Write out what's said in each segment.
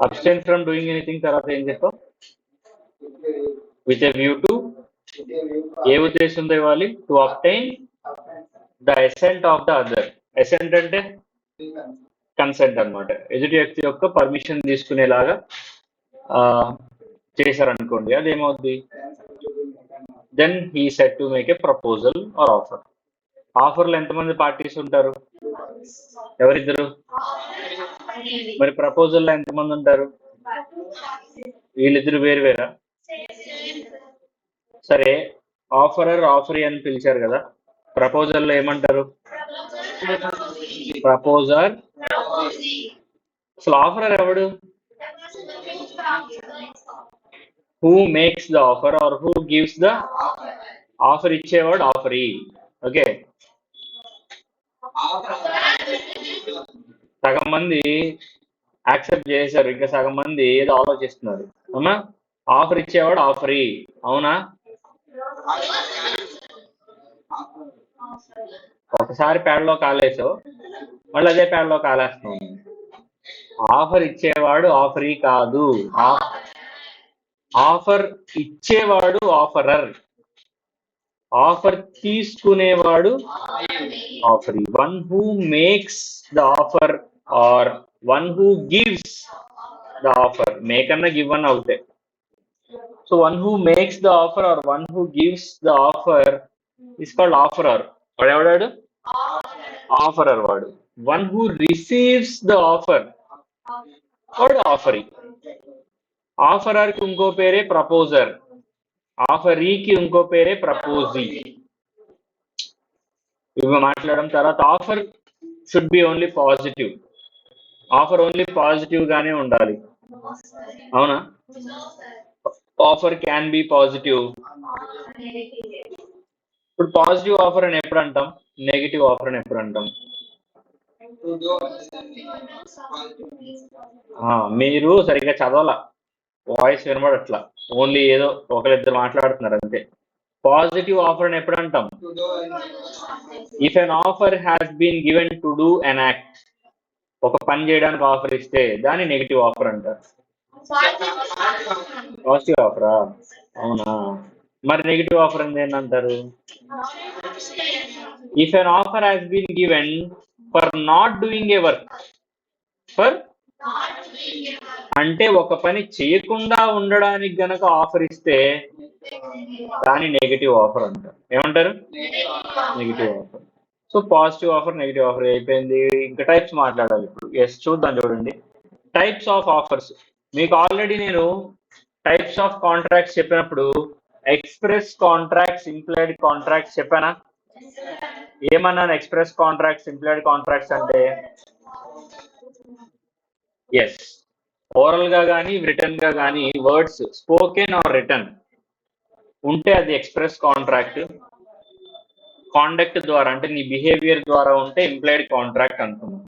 Abstain from doing anything తర్వాత ఏం చెప్పావు? విత్ ఎ వ్యూ టు, ఏ ఉద్దేశంతో ఇవ్వాలి? To obtain the assent of the other. Assent అంటే కన్సెంట్ అన్నమాట. ఎదుటి వ్యక్తి యొక్క పర్మిషన్ తీసుకునేలాగా చేశారనుకోండి, అదేమవుద్ది? Then he set to make a proposal or offer. ఆఫర్లో ఎంతమంది పార్టీస్ ఉంటారు? ఎవరిద్దరు? మరి ప్రపోజల్లో ఎంతమంది ఉంటారు? వీళ్ళిద్దరు వేరు వేరా? సరే, ఆఫరర్ ఆఫరీ అని పిలిచారు కదా, ప్రపోజల్లో ఏమంటారు? ప్రపోజర్. అసలు ఆఫరర్ ఎవడు? Who makes the offer or who gives the offer. ఇచ్చేవాడు ఆఫరీ. ఓకే, సగం మంది యాక్సెప్ట్ చేశారు, ఇంకా సగం మంది ఏదో ఆలోచిస్తున్నారు. అవునా? ఆఫర్ ఇచ్చేవాడు ఆఫరీ, అవునా? ఒకసారి పేడలో కాలేసావు, మళ్ళీ అదే పేడలో కాలేస్తున్నావు. ఆఫర్ ఇచ్చేవాడు ఆఫరీ కాదు, ఆఫర్ ఇచ్చేవాడు ఆఫరర్, ఆఫర్ తీసుకునేవాడు offeree. One who makes the offer or one who gives the offer. Make అన్న గివ్ అన్న అవుతే. So one who makes the offer or one who gives the offer is called offerer. వాడు ఎవడాడు? Offerer వాడు. One who receives the offer వాడు offeree. ఆఫరర్కి ఇంకో పేరే proposer, ఆఫరీకి ఇంకో పేరే ప్రపోజీ. ఇవి మాట్లాడడం తర్వాత offer should be only positive. Offer only positive గానే ఉండాలి, అవునా? Offer can B positive. ఇప్పుడు పాజిటివ్ ఆఫర్ అని ఎప్పుడు అంటాం? నెగిటివ్ ఆఫర్ అని ఎప్పుడు అంటాం? మీరు సరిగ్గా చదవాల, వాయిస్ వినబడట్లా, ఓన్లీ ఏదో ఒకరిద్దరు మాట్లాడుతున్నారు అంతే. పాజిటివ్ ఆఫర్ అని ఎప్పుడు అంటాం? If an offer has been given to do an act. ఒక పని చేయడానికి ఆఫర్ ఇస్తే దాన్ని నెగిటివ్ ఆఫర్ అంటారు. పాజిటివ్ ఆఫరా? అవునా? మరి నెగిటివ్ ఆఫర్ అని ఏంటంటారు? If an offer has been given for not doing a work. For అంటే ఒక పని చేయకుండా ఉండడానికి గనక ఆఫర్ ఇస్తే దాన్ని నెగిటివ్ ఆఫర్ అంటారు. ఏమంటారు? Negative offer. So positive offer, negative offer అయిపోయింది. ఇంకా టైప్స్ మాట్లాడాలి ఇప్పుడు. ఎస్, చూద్దాం. చూడండి, టైప్స్ ఆఫ్ ఆఫర్స్. మీకు ఆల్రెడీ నేను టైప్స్ ఆఫ్ కాంట్రాక్ట్స్ చెప్పినప్పుడు ఎక్స్ప్రెస్ కాంట్రాక్ట్స్, ఇంప్లాయిడ్ కాంట్రాక్ట్స్ చెప్పానా? ఏమన్నాను? ఎక్స్ప్రెస్ కాంట్రాక్ట్స్, ఇంప్లాయిడ్ కాంట్రాక్ట్స్ అంటే ఎస్, ఓరల్ గా కానీ రిటర్న్ గా కానీ వర్డ్స్ స్పోకెన్ ఆర్ రిటర్న్ ఉంటే అది ఎక్స్ప్రెస్ కాంట్రాక్ట్. కాండక్ట్ ద్వారా అంటే నీ బిహేవియర్ ద్వారా ఉంటే ఇంప్లాయిడ్ కాంట్రాక్ట్ అనుకున్నాం.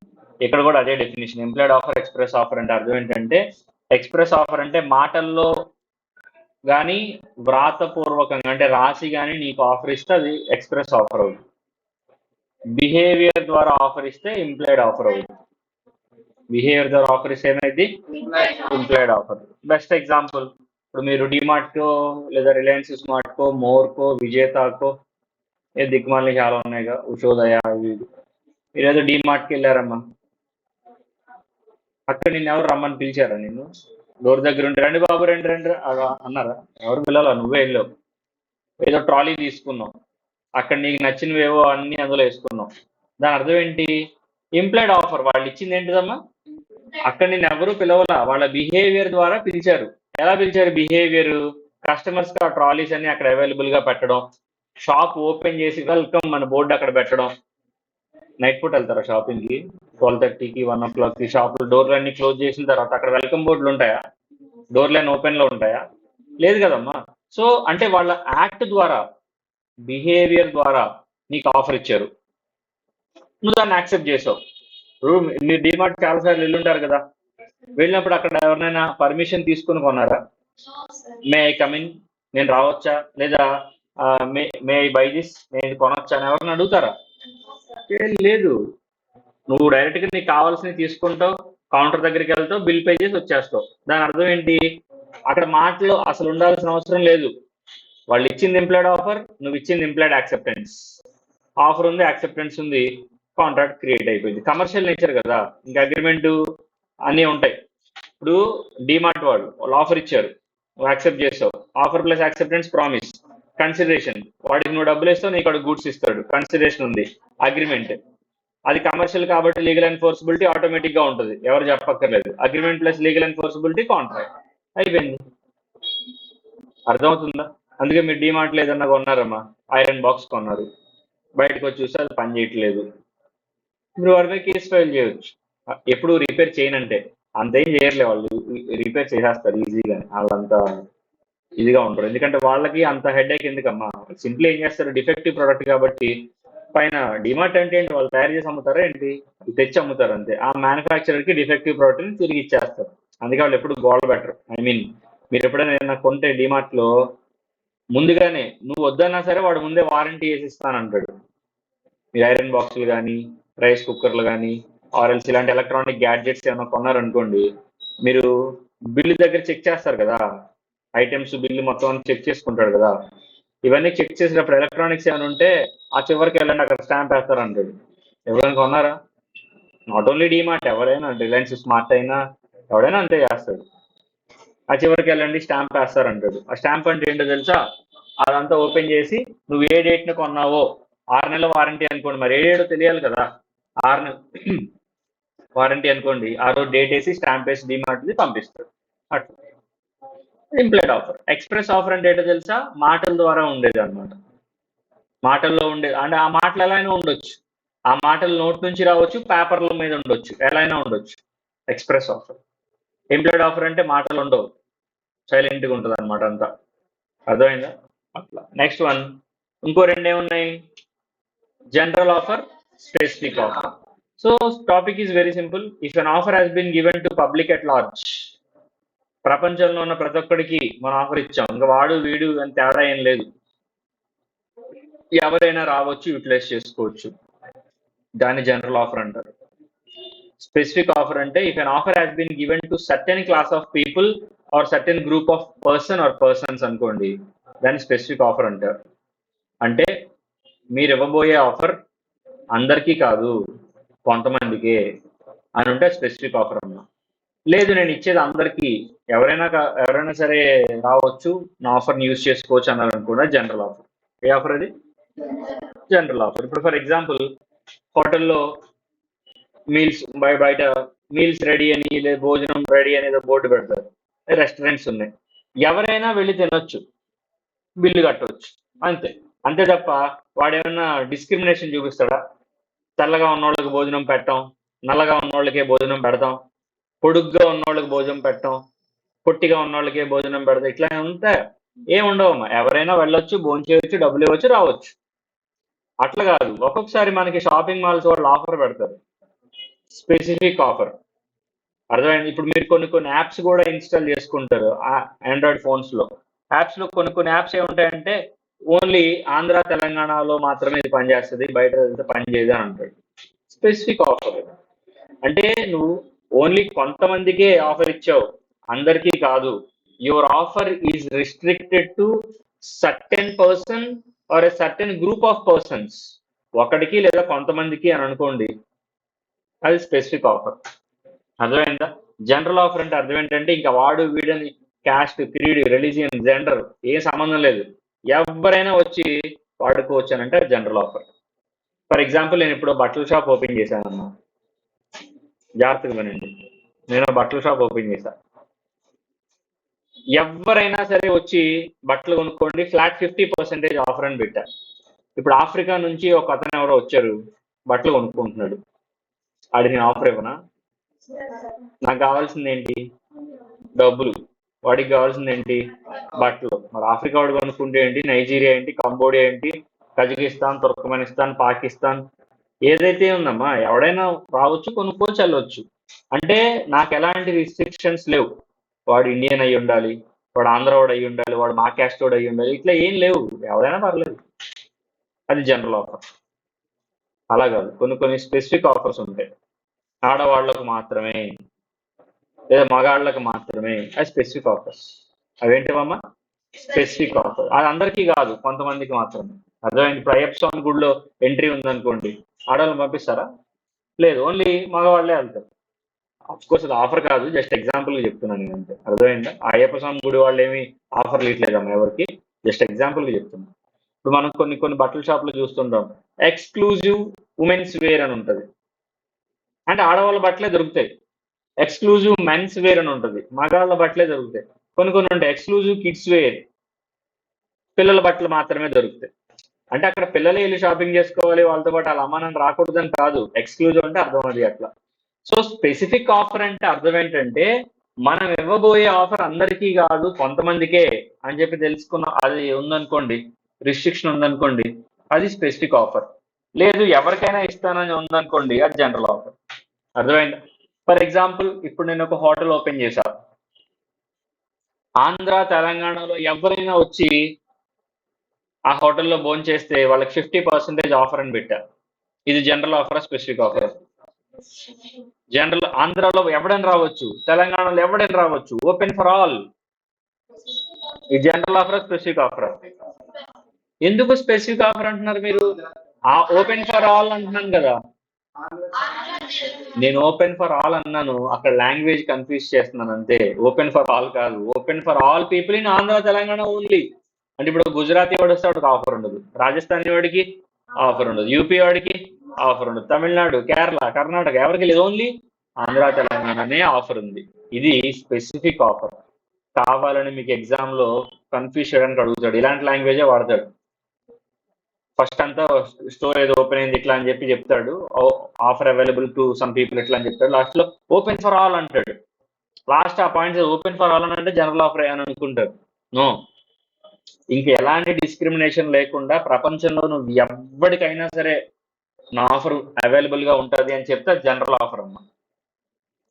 ఇక్కడ కూడా అదే definition. Implied offer, express offer అంటే అర్థం ఏంటంటే, ఎక్స్ప్రెస్ ఆఫర్ అంటే మాటల్లో కానీ వ్రాతపూర్వకంగా అంటే రాసి కానీ నీకు ఆఫర్ ఇస్తే అది ఎక్స్ప్రెస్ ఆఫర్ అవుతుంది. బిహేవియర్ ద్వారా ఆఫర్ ఇస్తే ఇంప్లాయిడ్ ఆఫర్ అవుతుంది. బిహేవియర్ ద్వారా ఆఫర్ ఇస్తే ఏమైంది? Implied offer. బెస్ట్ ఎగ్జాంపుల్, ఇప్పుడు మీరు డిమార్ట్కో లేదా రిలయన్స్ స్మార్ట్కో, మోర్కో, విజేతాకో, ఏ దిక్కుమాలని చాలా ఉన్నాయిగా, ఉషోదయ, మీరేదో డిమార్ట్కి వెళ్ళారమ్మా, అక్కడ నిన్ను ఎవరు రమ్మని పిలిచారా? నిన్ను డోర్ దగ్గర ఉంటే రండి బాబు, రండి రండి అన్నారా? ఎవరు పిల్లలా? నువ్వే వెళ్ళావు. ఏదో ట్రాలీ తీసుకున్నావు, అక్కడ నీకు నచ్చినవేవో అన్ని అందులో వేసుకున్నావు. దాని అర్థం ఏంటి? Implied offer. వాళ్ళు ఇచ్చింది ఏంటిదమ్మా? అక్కడ నేను ఎవరు పిలవలా, వాళ్ళ బిహేవియర్ ద్వారా పిలిచారు. ఎలా పిలిచారు? బిహేవియర్, కస్టమర్స్ కి ఆ ట్రాలీస్ అన్ని అక్కడ అవైలబుల్ గా పెట్టడం, షాప్ ఓపెన్ చేసి వెల్కమ్ మన బోర్డు అక్కడ పెట్టడం. నైట్ పూట వెళ్తారా షాపింగ్ కి? 12:30కి, 1 o'clockకి షాపులు డోర్లు అన్ని క్లోజ్ చేసిన తర్వాత అక్కడ వెల్కమ్ బోర్డులు ఉంటాయా? డోర్లు అన్ని ఓపెన్ లో ఉంటాయా? లేదు కదమ్మా. సో అంటే వాళ్ళ యాక్ట్ ద్వారా, బిహేవియర్ ద్వారా నీకు ఆఫర్ ఇచ్చారు, నువ్వు దాన్ని యాక్సెప్ట్ చేసావు. మీరు డిమార్ట్ చాలాసార్లు వెళ్ళుంటారు కదా, వెళ్ళినప్పుడు అక్కడ ఎవరినైనా పర్మిషన్ తీసుకుని కొన్నారా? మే ఐ కమిన్, నేను రావచ్చా? లేదా మే ఐ బై దిస్, నేను కొనొచ్చా అని ఎవరిని అడుగుతారా? లేదు. నువ్వు డైరెక్ట్గా నీకు కావాల్సినవి తీసుకుంటావు, కౌంటర్ దగ్గరికి వెళ్తావు, బిల్ పే చేసి వచ్చేస్తావు. దాని అర్థం ఏంటి? అక్కడ మాటలు అసలు ఉండాల్సిన అవసరం లేదు. వాళ్ళు ఇచ్చింది ఇంప్లాయిడ్ ఆఫర్, నువ్వు ఇచ్చింది ఇంప్లాయిడ్ యాక్సెప్టెన్స్. ఆఫర్ ఉంది, యాక్సెప్టెన్స్ ఉంది, కాంట్రాక్ట్ క్రియేట్ అయిపోయింది. కమర్షియల్ నేచర్ కదా, ఇంకా అగ్రిమెంట్ అన్నీ ఉంటాయి. ఇప్పుడు డిమార్ట్ వాళ్ళు ఆఫర్ ఇచ్చారు, నువ్వు యాక్సెప్ట్ చేస్తావు. Offer plus acceptance, promise, consideration. వాడికి నువ్వు డబ్బులు ఇస్తావు, నీకు అక్కడ గూడ్స్ ఇస్తాడు, కన్సిడరేషన్ ఉంది, అగ్రిమెంట్. అది కమర్షియల్ కాబట్టి లీగల్ ఎన్ఫోర్సిబిలిటీ ఆటోమేటిక్ గా ఉంటుంది, ఎవరు చెప్పక్కర్లేదు. అగ్రిమెంట్ ప్లస్ లీగల్ ఎన్ఫోర్సిబిలిటీ కాంట్రాక్ట్ అయిపోయింది. అర్థమవుతుందా? అందుకే మీరు డిమార్ట్లో ఏదన్నా కొన్నారమ్మా, ఐరన్ బాక్స్ కొన్నారు, బయటకు వచ్చి చూస్తే అది పని చేయట్లేదు, మీరు వారి మీద కేసు ఫైల్ చేయొచ్చు. ఎప్పుడు రిపేర్ చేయనంటే అంతేం చేయర్లే, వాళ్ళు రిపేర్ చేసేస్తారు ఈజీగా. వాళ్ళంతా ఇదిగా ఉంటారు, ఎందుకంటే వాళ్ళకి అంత హెడేక్ ఎందుకమ్మా. సింపుల్ ఏం చేస్తారు, డిఫెక్టివ్ ప్రోడక్ట్ కాబట్టి. పైన డిమార్ట్ అంటే ఏంటి, వాళ్ళు తయారు చేసి అమ్ముతారా ఏంటి? తెచ్చి అమ్ముతారు అంతే. ఆ మ్యానుఫ్యాక్చరర్ కి డిఫెక్టివ్ ప్రోడక్ట్ ని తిరిగి ఇచ్చేస్తారు. అందుకే వాళ్ళు ఎప్పుడు గోల్డ్ బెటర్. ఐ మీన్, మీరు ఎప్పుడైనా ఏదైనా కొంటే డిమార్ట్ లో ముందుగానే నువ్వు వద్దన్నా సరే వాడు ముందే వారంటీ వేసి ఇస్తానంటాడు. మీరు ఐరన్ బాక్సులు కానీ, రైస్ కుక్కర్లు కానీ, ఆర్ఎల్స్ ఇలాంటి ఎలక్ట్రానిక్ గ్యాడ్జెట్స్ ఏమైనా కొన్నారనుకోండి, మీరు బిల్లు దగ్గర చెక్ చేస్తారు కదా, ఐటమ్స్ బిల్లు మొత్తం చెక్ చేసుకుంటాడు కదా. ఇవన్నీ చెక్ చేసినప్పుడు ఎలక్ట్రానిక్స్ ఏమైనా ఉంటే ఆ చివరికి వెళ్ళండి, అక్కడ స్టాంప్ వేస్తారు అంటాడు. ఎవరైనా కొన్నారా? నాట్ ఓన్లీ డిమార్ట్, ఎవరైనా, రిలయన్స్ స్మార్ట్ అయినా ఎవడైనా అంతే చేస్తాడు. ఆ చివరికి వెళ్ళండి స్టాంప్ వేస్తారంటాడు. ఆ స్టాంప్ అంటే ఏంటో తెలుసా? అదంతా ఓపెన్ చేసి నువ్వు ఏ డేట్ని కొన్నావో, 6 నెలల వారంటీ అనుకోండి, మరి ఏ డేటో తెలియాలి కదా. 6 నెలల వారంటీ అనుకోండి, ఆ రోజు డేట్ వేసి స్టాంప్ వేసి డిమార్ట్ది పంపిస్తాడు. అట్లా ఇంప్లాయిడ్ ఆఫర్. ఎక్స్ప్రెస్ ఆఫర్ అంటే ఏంటో తెలుసా? మాటల ద్వారా ఉండేది అనమాట. మాటల్లో ఉండేది అంటే ఆ మాటలు ఎలా అయినా ఉండొచ్చు, ఆ మాటలు నోట్ నుంచి రావచ్చు, పేపర్ల మీద ఉండొచ్చు, ఎలా అయినా ఉండొచ్చు. Express offer. ఇంప్లాయిడ్ ఆఫర్ అంటే మాటలు ఉండవు, సైలెంట్గా ఉంటుంది అనమాట అంతా. అర్థమైందా? అట్లా. నెక్స్ట్ వన్, ఇంకో రెండు ఏమున్నాయి? General offer, specific offer. So topic is very simple. If an offer has been given to public at large, ప్రపంచంలో ఉన్న ప్రతి ఒక్కడికి మనం ఆఫర్ ఇచ్చాం, ఇంకా వాడు వీడు అని తేడా ఏం లేదు, ఎవరైనా రావచ్చు, యూటిలైజ్ చేసుకోవచ్చు, దాన్ని జనరల్ ఆఫర్ అంటారు. స్పెసిఫిక్ ఆఫర్ అంటే if an offer has been given to certain class of people or certain group of person or persons అనుకోండి, దాన్ని స్పెసిఫిక్ ఆఫర్ అంటారు. అంటే మీరు ఇవ్వబోయే ఆఫర్ అందరికీ కాదు, కొంతమందికే అని ఉంటే స్పెసిఫిక్ ఆఫర్ అన్నా. లేదు నేను ఇచ్చేది అందరికీ, ఎవరైనా సరే రావచ్చు, నా ఆఫర్ని యూజ్ చేసుకోవచ్చు అన్నారు అనుకున్నా, జనరల్ ఆఫర్. ఏ ఆఫర్ అది? General offer. ఇప్పుడు ఫర్ ఎగ్జాంపుల్, హోటల్లో మీల్స్ బయట మీల్స్ రెడీ అని, లేదా భోజనం రెడీ అనేది బోర్డు పెడతారు. రెస్టారెంట్స్ ఉన్నాయి, ఎవరైనా వెళ్ళి తినొచ్చు, బిల్లు కట్టవచ్చు, అంతే. అంతే తప్ప వాడేమన్నా డిస్క్రిమినేషన్ చూపిస్తాడా? తెల్లగా ఉన్నోళ్ళకి భోజనం పెట్టాం, నల్లగా ఉన్నోళ్ళకే భోజనం పెడతాం, పొడుగ్గా ఉన్నోళ్ళకి భోజనం పెట్టాం, పొట్టిగా ఉన్నోళ్ళకే భోజనం పెడతాం, ఇట్లా ఉంటే ఏం ఉండవమ్మా. ఎవరైనా వెళ్ళొచ్చు, భోజనం చేయొచ్చు, డబ్బులు ఇవ్వచ్చు, రావచ్చు. అట్లా కాదు, ఒక్కొక్కసారి మనకి షాపింగ్ మాల్స్ వాళ్ళు ఆఫర్ పెడతారు, స్పెసిఫిక్ ఆఫర్. అర్థమైంది? ఇప్పుడు మీరు కొన్ని యాప్స్ కూడా ఇన్స్టాల్ చేసుకుంటారు ఆండ్రాయిడ్ ఫోన్స్ లో. యాప్స్ లో కొన్ని యాప్స్ ఏముంటాయంటే ఓన్లీ ఆంధ్ర తెలంగాణలో మాత్రమే ఇది పనిచేస్తుంది, బయట పని చేయదు అని అంటాడు. స్పెసిఫిక్ ఆఫర్ అంటే నువ్వు ఓన్లీ కొంతమందికే ఆఫర్ ఇచ్చావు, అందరికీ కాదు. Your offer is restricted to certain person are a certain group of persons, ఒకటికి లేదా కొంతమందికి అని అనుకోండి, అది స్పెసిఫిక్ ఆఫర్. అర్థమైందా? జనరల్ ఆఫర్ అంటే అర్థం ఏంటంటే ఇంకా వాడు వీడని క్యాస్ట్, క్రీడ్, రిలీజియన్, జెండర్ ఏ సంబంధం లేదు, ఎవరైనా వచ్చి వాడుకోవచ్చు అని అంటే జనరల్ ఆఫర్. ఫర్ ఎగ్జాంపుల్, నేను ఇప్పుడు బట్టల షాప్ ఓపెన్ చేశానమ్మా, జాగ్రత్తగా వినండి. నేను బట్టల షాప్ ఓపెన్ చేశా, ఎవరైనా సరే వచ్చి బట్టలు కొనుక్కోండి, ఫ్లాట్ 50% ఆఫర్ అని పెట్టా. ఇప్పుడు ఆఫ్రికా నుంచి ఒక అతను ఎవరో వచ్చారు, బట్టలు కొనుక్కుంటున్నాడు, ఆడికి నేను ఆఫర్ ఇవ్వనా? నాకు కావాల్సింది ఏంటి? డబ్బులు. వాడికి కావాల్సింది ఏంటి? బట్టలు. మరి ఆఫ్రికా వాడు కొనుక్కుంటే ఏంటి, నైజీరియా ఏంటి, కంబోడియా ఏంటి, కజకిస్తాన్, తుర్కమెనిస్తాన్, పాకిస్తాన్, ఏదైతే ఉందమ్మా, ఎవడైనా రావచ్చు, కొనుక్కోవచ్చు, వెళ్ళొచ్చు. అంటే నాకు ఎలాంటి రిస్ట్రిక్షన్స్ లేవు. వాడు ఇండియన్ అయి ఉండాలి, వాడు ఆంధ్ర వాడు అయి ఉండాలి, వాడు మా క్యాస్ట్ వాడు అయి ఉండాలి, ఇట్లా ఏం లేవు, ఎవరైనా పర్లేదు. అది జనరల్ ఆఫర్. అలా కాదు, కొన్ని కొన్ని స్పెసిఫిక్ ఆఫర్స్ ఉంటాయి. ఆడవాళ్లకు మాత్రమే లేదా మగాళ్ళకు మాత్రమే, అది స్పెసిఫిక్ ఆఫర్స్. అవేంటివమ్మా? Specific offer. అది అందరికీ కాదు, కొంతమందికి మాత్రమే. అర్థమైంది? ఇప్పుడు అయ్యప్ప స్వామి గుడిలో ఎంట్రీ ఉందనుకోండి, ఆడవాళ్ళని పంపిస్తారా? లేదు, ఓన్లీ మగవాళ్లే వెళ్తారు. అఫ్ కోర్స్ అది ఆఫర్ కాదు, జస్ట్ ఎగ్జాంపుల్ గా చెప్తున్నాను నేను అంతే. అర్థమైందా? అయ్యప్ప స్వామి గుడి వాళ్ళు ఏమి ఆఫర్లు ఇట్లేదమ్మా ఎవరికి, జస్ట్ ఎగ్జాంపుల్ గా చెప్తున్నాను. ఇప్పుడు మనం కొన్ని కొన్ని బట్టల షాపులు చూస్తుంటాం, ఎక్స్క్లూజివ్ ఉమెన్స్ వేర్ అని ఉంటది, అంటే ఆడవాళ్ళ బట్టలే దొరుకుతాయి. ఎక్స్క్లూజివ్ మెన్స్ వేర్ అని ఉంటుంది, మగాళ్ళ బట్టలే దొరుకుతాయి. కొన్ని కొన్ని ఉంటాయి ఎక్స్క్లూజివ్ కిడ్స్ వేర్, పిల్లల బట్టలు మాత్రమే దొరుకుతాయి. అంటే అక్కడ పిల్లలే వెళ్ళి షాపింగ్ చేసుకోవాలి, వాళ్ళతో పాటు వాళ్ళ అమ్మ నాన్న రాకూడదని కాదు, ఎక్స్క్లూజివ్ అంటే అర్థం అది అట్లా. సో స్పెసిఫిక్ ఆఫర్ అంటే అర్థం ఏంటంటే, మనం ఇవ్వబోయే ఆఫర్ అందరికీ కాదు, కొంతమందికే అని చెప్పి తెలుసుకున్న, అది ఉందనుకోండి, రిస్ట్రిక్షన్ ఉందనుకోండి, అది స్పెసిఫిక్ ఆఫర్. లేదు ఎవరికైనా ఇస్తానని ఉందనుకోండి, అది జనరల్ ఆఫర్. అర్థమైందా? ఫర్ ఎగ్జాంపుల్, ఇప్పుడు నేను ఒక హోటల్ ఓపెన్ చేశా, ఆంధ్ర తెలంగాణలో ఎవరైనా వచ్చి ఆ హోటల్లో భోజనం చేస్తే వాళ్ళకి 50% ఆఫర్ అని పెట్టా. ఇది general offer, specific offer? General. ఆంధ్రాలో ఎవడైనా రావచ్చు, తెలంగాణలో ఎవడైనా రావచ్చు, ఓపెన్ ఫర్ ఆల్. ఈ జనరల్ ఆఫర్, స్పెసిఫిక్ ఆఫర్? ఎందుకు స్పెసిఫిక్ ఆఫర్ అంటున్నారు మీరు? ఆ ఓపెన్ ఫర్ ఆల్ అంటున్నాను కదా. నేను ఓపెన్ ఫర్ ఆల్ అన్నాను, అక్కడ లాంగ్వేజ్ కన్ఫ్యూజ్ చేస్తున్నాను అంతే. ఓపెన్ ఫర్ ఆల్ కాదు, open for all people in Andhra Telangana only. అంటే ఇప్పుడు గుజరాతీ వాడు వస్తే వాడికి ఆఫర్ ఉండదు, రాజస్థానీ వాడికి ఆఫర్ ఉండదు, యూపీ వాడికి ఆఫర్ ఉండదు, తమిళనాడు, కేరళ, కర్ణాటక ఎవరికి లేదు, ఓన్లీ ఆంధ్ర తెలంగాణనే ఆఫర్ ఉంది. ఇది స్పెసిఫిక్ ఆఫర్. కావాలని మీకు ఎగ్జామ్ లో కన్ఫ్యూజ్ చేయడానికి అడుగుతాడు, ఇలాంటి లాంగ్వేజే వాడతాడు. ఫస్ట్ అంతా స్టోర్ ఏదో ఓపెన్ అయింది ఇట్లా అని చెప్పి చెప్తాడు, offer available to some people ఇట్లా అని చెప్తాడు, లాస్ట్ లో ఓపెన్ ఫర్ ఆల్ అంటాడు. లాస్ట్ ఆ పాయింట్స్ ఓపెన్ ఫర్ ఆల్ అని అంటే జనరల్ ఆఫర్ అని అనుకుంటారు. నో, ఇంక ఎలాంటి డిస్క్రిమినేషన్ లేకుండా ప్రపంచంలో నువ్వు ఎవరికైనా సరే నా ఆఫర్ అవైలబుల్ గా ఉంటుంది అని చెప్తే జనరల్ ఆఫర్ అమ్మా.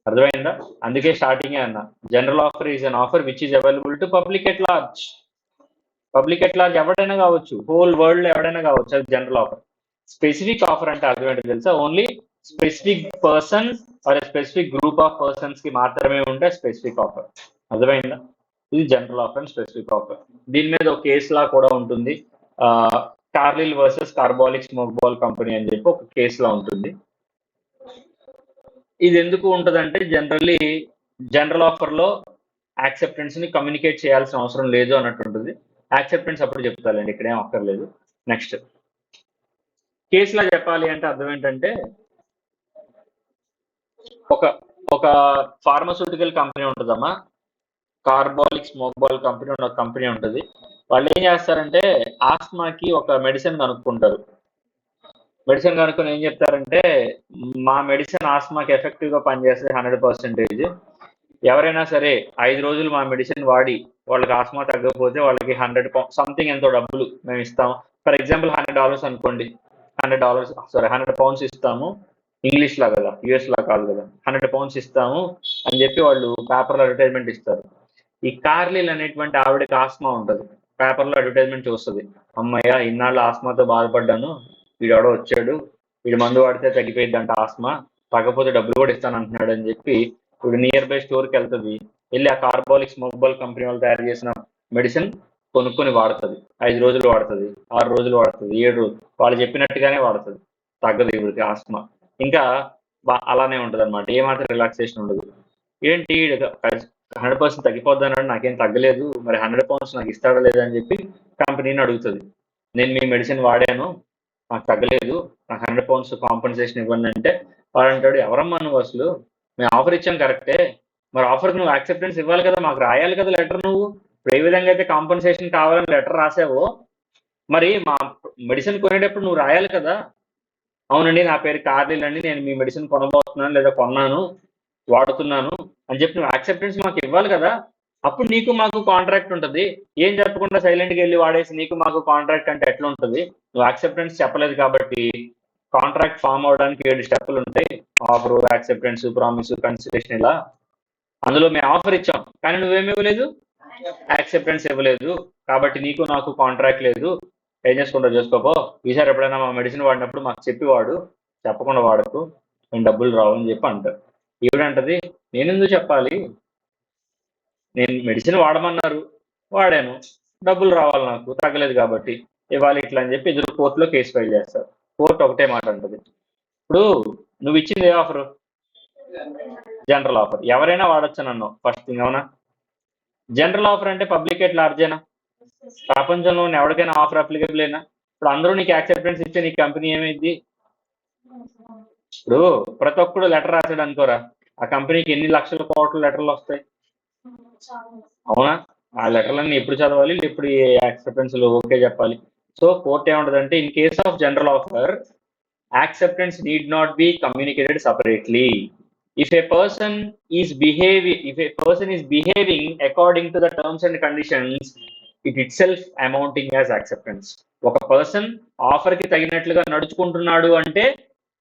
అర్థమైందా? అందుకే స్టార్టింగే అన్నా, general offer is an offer which is available to public at large. Public at large ఎవడైనా కావచ్చు, హోల్ వరల్డ్ లో ఎవడైనా కావచ్చు, అది జనరల్ ఆఫర్. స్పెసిఫిక్ ఆఫర్ అంటే అర్థం ఏంటో తెలుసా? Only specific person or specific group of persons కి మాత్రమే ఉండే స్పెసిఫిక్ ఆఫర్. అర్థమైందా? ఇది general offer and specific offer. దీని మీద ఒక కేసు లా కూడా ఉంటుంది, Carlill versus Carbolic Smoke Ball Company అని చెప్పి ఒక కేసు లా ఉంటుంది. ఇది ఎందుకు ఉంటుందంటే, జనరల్లీ జనరల్ ఆఫర్ లో యాక్సెప్టెన్స్ ని కమ్యూనికేట్ చేయాల్సిన అవసరం లేదు అన్నట్టు ఉంటుంది. యాక్సెప్టెన్స్ అప్పుడు చెప్తారండి, ఇక్కడేం అక్కర్లేదు. నెక్స్ట్ కేసులా చెప్పాలి అంటే అర్థం ఏంటంటే, ఒక ఒక ఫార్మస్యూటికల్ కంపెనీ ఉంటుందమ్మా, కార్బాలిక్ స్మోక్ బాల్ కంపెనీ ఒక కంపెనీ ఉంటుంది. వాళ్ళు ఏం చేస్తారంటే ఆస్మాకి ఒక మెడిసిన్ కనుక్కుంటారు. మెడిసిన్ కనుక్కొని ఏం చెప్తారంటే, మా మెడిసిన్ ఆస్మాకి ఎఫెక్టివ్ గా పనిచేస్తే 100%. ఎవరైనా సరే 5 రోజులు మా మెడిసిన్ వాడి వాళ్ళకి ఆస్మా తగ్గకపోతే వాళ్ళకి 100 సంథింగ్ ఎంతో డబ్బులు మేము ఇస్తాం. ఫర్ ఎగ్జాంపుల్ $100 అనుకోండి, £100 ఇస్తాము. ఇంగ్లీష్ లా కదా, యుఎస్ లా కాదు కదా, £100 ఇస్తాము అని చెప్పి వాళ్ళు పేపర్లో అడ్వర్టైజ్మెంట్ ఇస్తారు. ఈ కార్లిల్ అనేటువంటి ఆవిడకి ఆస్మా ఉంటుంది, పేపర్లో అడ్వర్టైజ్మెంట్ చూస్తుంది, అమ్మయ్య ఇన్నాళ్ళు ఆస్మాతో బాధపడ్డాను, వీడెవడో వచ్చాడు, వీడి మందు వాడితే తగ్గిపోయిద్దంట ఆస్మా, తగ్గపోతే డబ్బులు కూడా ఇస్తాను అంటున్నాడు అని చెప్పి ఇప్పుడు నియర్ బై స్టోర్కి వెళ్తుంది, వెళ్ళి ఆ కార్బాలిక్ స్మోక్ బాల్ కంపెనీ వాళ్ళు తయారు చేసిన మెడిసిన్ కొనుక్కొని వాడుతుంది. 5 రోజులు వాడుతుంది, 6 రోజులు వాడుతుంది, 7 రోజులు వాళ్ళు చెప్పినట్టుగానే వాడుతుంది, తగ్గదు ఇవిడికి ఆస్మా. ఇంకా అలానే ఉంటుంది అనమాట, ఏమాత్రం రిలాక్సేషన్ ఉండదు. ఏంటి 100% తగ్గిపోద్ది అన్నాడు, నాకేం తగ్గలేదు, మరి £100 నాకు ఇస్తాడా లేదా అని చెప్పి కంపెనీని అడుగుతుంది. నేను మీ మెడిసిన్ వాడాను, నాకు తగ్గలేదు, నాకు £100 కాంపన్సేషన్ ఇవ్వండి అంటే వాడు అంటాడు, ఎవరమ్మా నువ్వు అసలు, మేము ఆఫర్ ఇచ్చాం కరెక్టే, మరి ఆఫర్కి నువ్వు యాక్సెప్టెన్స్ ఇవ్వాలి కదా, మాకు రాయాలి కదా లెటర్. నువ్వు ఇప్పుడు ఏ విధంగా అయితే కాంపన్సేషన్ కావాలని లెటర్ రాసావో, మరి మా మెడిసిన్ కొనేటప్పుడు నువ్వు రాయాలి కదా, అవునండి నా పేరు కార్లిల్ అండి, నేను మీ మెడిసిన్ కొనబోతున్నాను లేదా కొన్నాను వాడుతున్నాను అని చెప్పి నువ్వు యాక్సెప్టెన్స్ మాకు ఇవ్వాలి కదా, అప్పుడు నీకు మాకు కాంట్రాక్ట్ ఉంటుంది. ఏం చెప్పకుండా సైలెంట్గా వెళ్ళి వాడేసి నీకు మాకు కాంట్రాక్ట్ అంటే ఎట్లా ఉంటుంది? నువ్వు యాక్సెప్టెన్స్ చెప్పలేదు కాబట్టి కాంట్రాక్ట్ ఫామ్ అవడానికి 7 స్టెప్పులు ఉంటాయి, ఆఫర్, యాక్సెప్టెన్స్, ప్రామిస్, కన్సిడరేషన్, ఇలా. అందులో మేము ఆఫర్ ఇచ్చాం కానీ నువ్వేమి ఇవ్వలేదు, యాక్సెప్టెన్స్ ఇవ్వలేదు, కాబట్టి నీకు నాకు కాంట్రాక్ట్ లేదు, ఏం చేసుకుంటావు చేసుకోపో, ఈసారి ఎప్పుడైనా మా మెడిసిన్ వాడినప్పుడు మాకు చెప్పి వాడు, చెప్పకుండా వాడకు, నేను డబ్బులు రావు అని చెప్పి అంటారు. ఈవిడంటది, నేనెందుకు చెప్పాలి, నేను మెడిసిన్ వాడమన్నారు, వాడాను, డబ్బులు రావాలి, నాకు తగ్గలేదు కాబట్టి ఇవాళ ఇట్లా అని చెప్పి ఇద్దరు కోర్టులో కేసు ఫైల్ చేస్తారు. కోర్టు ఒకటే మాట అంటది, ఇప్పుడు నువ్వు ఇచ్చింది ఏ ఆఫర్, జనరల్ ఆఫర్, ఎవరైనా వాడచ్చు అన్నావు ఫస్ట్ థింగ్, అవునా? జనరల్ ఆఫర్ అంటే పబ్లిక్ ఎట్ లార్జేనా, ప్రపంచంలో ఎవరికైనా ఆఫర్ అప్లికబుల్ అయినా? ఇప్పుడు అందరూ నీకు యాక్సెప్టెన్స్ ఇచ్చే నీ కంపెనీ ఏమైంది? ఇప్పుడు ప్రతి ఒక్కడు లెటర్ రాశాడు అనుకోరా, ఆ కంపెనీకి ఎన్ని లక్షల కోట్ల లెటర్లు వస్తాయి, అవునా? ఆ లెటర్లన్నీ ఎప్పుడు చదవాలి, ఎప్పుడు యాక్సెప్టెన్స్ ఓకే చెప్పాలి. సో కోర్ట్ ఏమంటదంటే, in case of general offer, acceptance need not be communicated separately. If a person is behaving according to the terms and conditions, it itself amounting as acceptance. ఒక person offer కి తగినట్లుగా నడుచుకుంటున్నాడు అంటే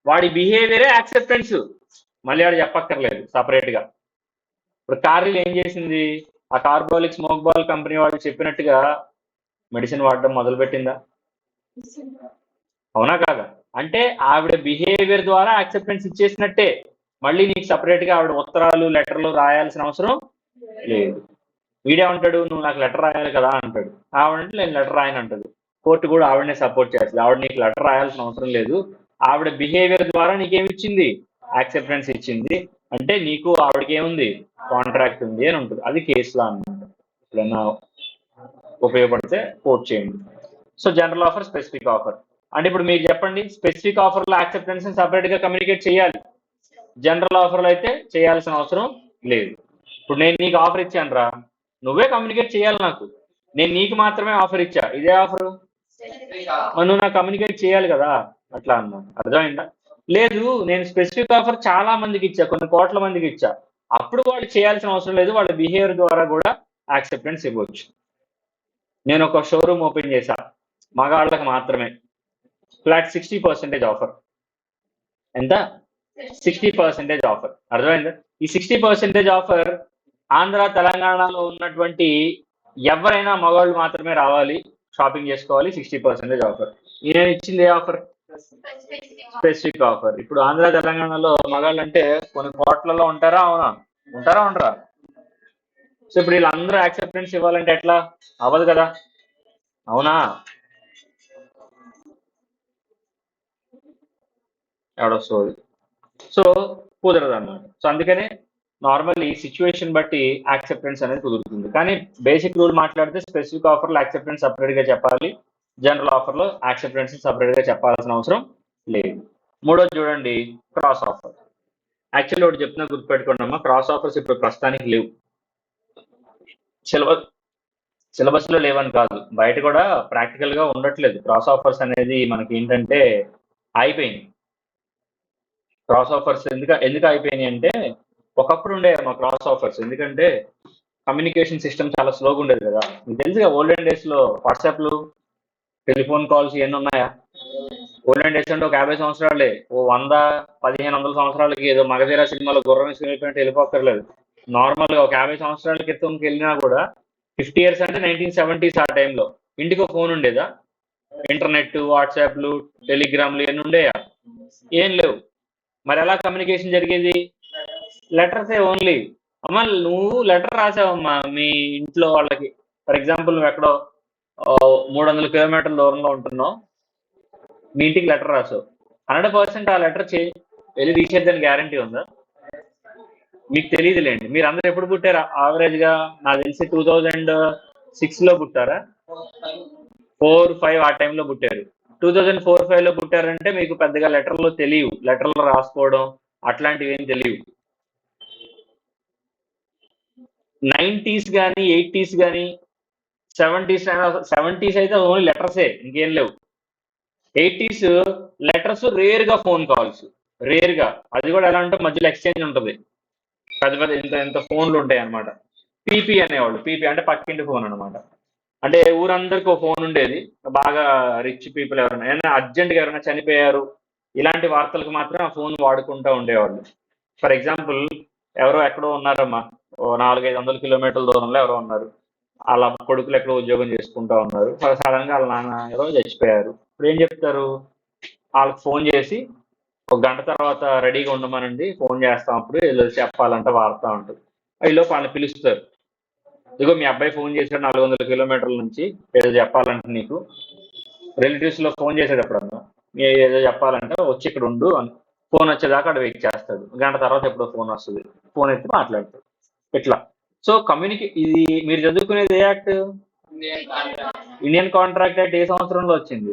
వాడి బిహేవియరే acceptance, మళ్ళీ వాడు చెప్పక్కర్లేదు separate గా. ఇప్పుడు కార్లు ఏం చేసింది, ఆ కార్బాలిక్ స్మోక్ బాల్ కంపెనీ వాళ్ళు చెప్పినట్టుగా మెడిసిన్ వాడడం మొదలుపెట్టిందా, అవునా కాదా? అంటే ఆవిడ బిహేవియర్ ద్వారా యాక్సెప్టెన్స్ ఇచ్చేసినట్టే, మళ్ళీ నీకు సపరేట్ గా ఆవిడ ఉత్తరాలు లెటర్లు రాయాల్సిన అవసరం లేదు. వీడేమంటాడు, నువ్వు నాకు లెటర్ రాయాలి కదా అంటాడు, ఆవిడంటే నేను లెటర్ రాయని అంటది. కోర్టు కూడా ఆవిడనే సపోర్ట్ చేస్తుంది, ఆవిడ నీకు లెటర్ రాయాల్సిన అవసరం లేదు, ఆవిడ బిహేవియర్ ద్వారా నీకేమిచ్చింది, యాక్సెప్టెన్స్ ఇచ్చింది, అంటే నీకు ఆవిడకి ఏముంది, కాంట్రాక్ట్ ఉంది అని ఉంటుంది. అది కేసులా అనమాట. ఎప్పుడైనా ఉపయోగపడితే కోర్ట్ చేయండి. So general offer, specific offer అంటే ఇప్పుడు మీరు చెప్పండి, స్పెసిఫిక్ ఆఫర్లో యాక్సెప్టెన్స్ సపరేట్ గా కమ్యూనికేట్ చేయాలి, జనరల్ ఆఫర్లో అయితే చేయాల్సిన అవసరం లేదు. ఇప్పుడు నేను నీకు ఆఫర్ ఇచ్చాను రా, నువ్వే కమ్యూనికేట్ చేయాలి నాకు, నేను నీకు మాత్రమే ఆఫర్ ఇచ్చా, ఇదే ఆఫర్, నువ్వు నాకు కమ్యూనికేట్ చేయాలి కదా, అట్లా అన్నా. అర్థమైందా? లేదు, నేను స్పెసిఫిక్ ఆఫర్ చాలా మందికి ఇచ్చా, కొన్ని కోట్ల మందికి ఇచ్చా, అప్పుడు వాళ్ళు చేయాల్సిన అవసరం లేదు, వాళ్ళ బిహేవియర్ ద్వారా కూడా యాక్సెప్టెన్స్ ఇవ్వచ్చు. నేను ఒక షోరూమ్ ఓపెన్ చేశా, మగాళ్ళకి మాత్రమే, ఫ్లాట్ 60% ఆఫర్. ఎంత? 60% ఆఫర్. అర్థమైందా? ఈ 60% ఆఫర్ ఆంధ్ర తెలంగాణలో ఉన్నటువంటి ఎవరైనా మగవాళ్ళు మాత్రమే రావాలి, షాపింగ్ చేసుకోవాలి, 60% ఆఫర్. నేను ఇచ్చింది ఏ ఆఫర్, స్పెసిఫిక్ ఆఫర్. ఇప్పుడు ఆంధ్ర తెలంగాణలో మగాళ్ళు అంటే కొన్ని కోట్లలో ఉంటారా, అవునా? ఉంటారా ఉండరా? సో ఇప్పుడు వీళ్ళందరూ యాక్సెప్టెన్స్ ఇవ్వాలంటే ఎట్లా, అవ్వదు కదా, అవునా? ఎవడొస్తుంది, సో కుదరదు అన్నమాట. సో అందుకనే నార్మల్లీ సిచ్యువేషన్ బట్టి యాక్సెప్టెన్స్ అనేది కుదురుతుంది. కానీ బేసిక్ రూల్ మాట్లాడితే స్పెసిఫిక్ ఆఫర్లో యాక్సెప్టెన్స్ సపరేట్ గా చెప్పాలి, జనరల్ ఆఫర్లో యాక్సెప్టెన్స్ సపరేట్ గా చెప్పాల్సిన అవసరం లేదు. మూడోది చూడండి, క్రాస్ ఆఫర్. యాక్చువల్లీ ఒకటి చెప్తున్నా గుర్తుపెట్టుకోండి అమ్మా, క్రాస్ ఆఫర్స్ ఇప్పుడు ప్రస్తుతానికి లేవు, సిలబస్ లో లేవని కాదు, బయట కూడా ప్రాక్టికల్ గా ఉండట్లేదు. క్రాస్ ఆఫర్స్ అనేది మనకి ఏంటంటే అయిపోయింది. క్రాస్ ఆఫర్స్ ఎందుకు అయిపోయినాయి అంటే, ఒకప్పుడు ఉండేవమ్మా క్రాస్ ఆఫర్స్, ఎందుకంటే కమ్యూనికేషన్ సిస్టమ్ చాలా స్లోగా ఉండేది కదా. మీకు తెలుసుగా ఓల్డెన్ డేస్ లో వాట్సాప్లు, టెలిఫోన్ కాల్స్ ఇవన్నీ ఉన్నాయా? ఓల్డెన్ డేస్ అంటే ఒక 50 సంవత్సరాలే, ఓ 100-1500 సంవత్సరాలకి ఏదో మగధీర సినిమాలో గుర్రం వేసుకుని వెళ్ళిపోక్కర్లేదు. నార్మల్ గా ఒక 50 సంవత్సరాల క్రితంకి వెళ్ళినా కూడా 50 years అంటే 1970s, ఆ టైంలో ఇంటికి ఒక ఫోన్ ఉండేదా? ఇంటర్నెట్, వాట్సాప్లు, టెలిగ్రామ్లు ఇవన్నీ ఉండేయా? ఏం లేవు. మరి ఎలా కమ్యూనికేషన్ జరిగేది? లెటర్సే ఓన్లీ. అమ్మా నువ్వు లెటర్ రాసావమ్మా మీ ఇంట్లో వాళ్ళకి, ఫర్ ఎగ్జాంపుల్ నువ్వు ఎక్కడో 300 కిలోమీటర్ల దూరంలో ఉంటున్నావు, మీ ఇంటికి లెటర్ రాసావు, 100% ఆ లెటర్ వెళ్ళి తీసేద్దని గ్యారంటీ ఉందా? మీకు తెలియదులేండి. మీరు అందరూ ఎప్పుడు పుట్టారా? యావరేజ్ గా నాకు తెలిసి 2006 లో పుట్టారా, 4-5 ఆ టైంలో పుట్టారు. 2004-5 లో పుట్టారంటే మీకు పెద్దగా లెటర్లు తెలియవు, లెటర్లు రాసుకోవడం అట్లాంటివి ఏం తెలియవు. 90s కానీ 80s కానీ 70s అయితే ఓన్లీ లెటర్సే, ఇంకేం లేవు. 80s లెటర్స్, రేర్ గా ఫోన్ కాల్స్, రేర్ గా, అది కూడా ఎలా అంటే మధ్యలో ఎక్స్చేంజ్ ఉంటుంది, పెద్ద పెద్ద ఇంత ఇంత ఫోన్లు ఉంటాయి అనమాట. పీపీ అనేవాళ్ళు, పీపీ అంటే పక్కింటి ఫోన్ అనమాట. అంటే ఊరందరికి ఒక ఫోన్ ఉండేది, బాగా రిచ్ పీపుల్ ఎవరైనా ఏమైనా అర్జెంట్గా ఎవరైనా చనిపోయారు ఇలాంటి వార్తలకు మాత్రం ఆ ఫోన్ వాడుకుంటూ ఉండేవాళ్ళు. ఫర్ ఎగ్జాంపుల్ ఎవరో ఎక్కడో ఉన్నారమ్మా, ఓ 400-500 కిలోమీటర్ల దూరంలో ఎవరో ఉన్నారు, వాళ్ళ కొడుకులు ఎక్కడో ఉద్యోగం చేసుకుంటా ఉన్నారు. సడన్గా వాళ్ళ నాన్న ఎవరో చచ్చిపోయారు. ఇప్పుడు ఏం చెప్తారు? వాళ్ళకి ఫోన్ చేసి ఒక గంట తర్వాత రెడీగా ఉండమనండి, ఫోన్ చేస్తాం, అప్పుడు ఏదో చెప్పాలంటే వాడుతూ ఉంటుంది. ఈలోపు వాళ్ళని పిలుస్తారు. ఇదిగో మీ అబ్బాయి ఫోన్ చేశాడు 400 కిలోమీటర్ల నుంచి, ఏదో చెప్పాలంటే నీకు. రిలేటివ్స్ లో ఫోన్ చేసాడు ఎప్పుడన్నా, ఏదో చెప్పాలంటే వచ్చి ఇక్కడ ఉండు అని. ఫోన్ వచ్చేదాకా అక్కడ వెయిట్ చేస్తాడు. గంట తర్వాత ఎప్పుడో ఫోన్ వస్తుంది, ఫోన్ ఎత్తి మాట్లాడతాడు. ఇట్లా. సో ఇది మీరు చదువుకునేది ఏ యాక్ట్? ఇండియన్ కాంట్రాక్ట్ యాక్ట్ ఏ సంవత్సరంలో వచ్చింది?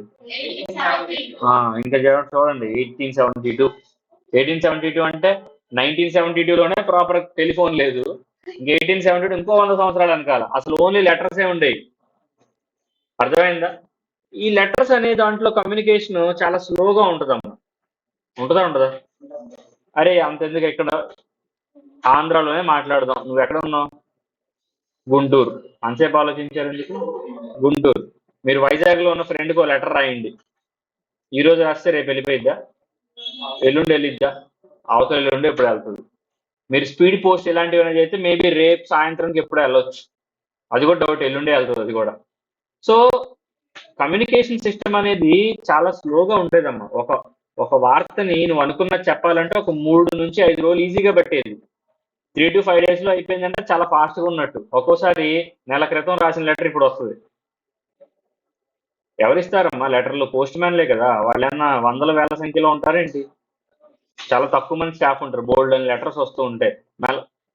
ఇంకా చూడండి, 1872. 1872 అంటే 1972లోనే ప్రాపర్ టెలిఫోన్ లేదు. ఇంక 1872 ఇంకో 100 సంవత్సరాలు వెనకాల అసలు ఓన్లీ లెటర్సే ఉండేవి. అర్థమైందా? ఈ లెటర్స్ అనే దాంట్లో కమ్యూనికేషన్ చాలా స్లోగా ఉంటుందమ్మా. ఉంటుందా? అరే అంతెందుకు, ఇక్కడ ఆంధ్రాలోనే మాట్లాడదాం. నువ్వు ఎక్కడ ఉన్నావు? గుంటూరు. అంతసేపు ఆలోచించారు ఎందుకు? గుంటూరు. మీరు వైజాగ్లో ఉన్న ఫ్రెండ్కి ఒక లెటర్ రాయండి. ఈ రోజు రాస్తే రేపు వెళ్ళిపోయిద్దా? ఎల్లుండి వెళ్ళిద్దా? అవతల ఎల్లుండి ఎప్పుడు వెళ్తుంది. మీరు స్పీడ్ పోస్ట్ ఇలాంటివి అయితే మేబీ రేపు సాయంత్రంకి ఎప్పుడు వెళ్ళొచ్చు. అది కూడా డౌట్, ఎల్లుండే వెళ్తుంది అది కూడా. సో కమ్యూనికేషన్ సిస్టమ్ అనేది చాలా స్లోగా ఉండేదమ్మా. ఒక వార్తని నువ్వు అనుకున్నది చెప్పాలంటే ఒక 3 నుంచి 5 రోజులు ఈజీగా పట్టేది. 3 to 5 days లో అయిపోయిందంటే చాలా ఫాస్ట్గా ఉన్నట్టు. ఒక్కోసారి నెల క్రితం రాసిన లెటర్ ఇప్పుడు వస్తుంది. ఎవరిస్తారమ్మా లెటర్లు? పోస్ట్ మ్యాన్లే కదా. వాళ్ళు ఏమన్నా వందల వేల సంఖ్యలో ఉంటారేంటి? చాలా తక్కువ మంది స్టాఫ్ ఉంటారు. బోల్డ్ అని లెటర్స్ వస్తూ ఉంటాయి.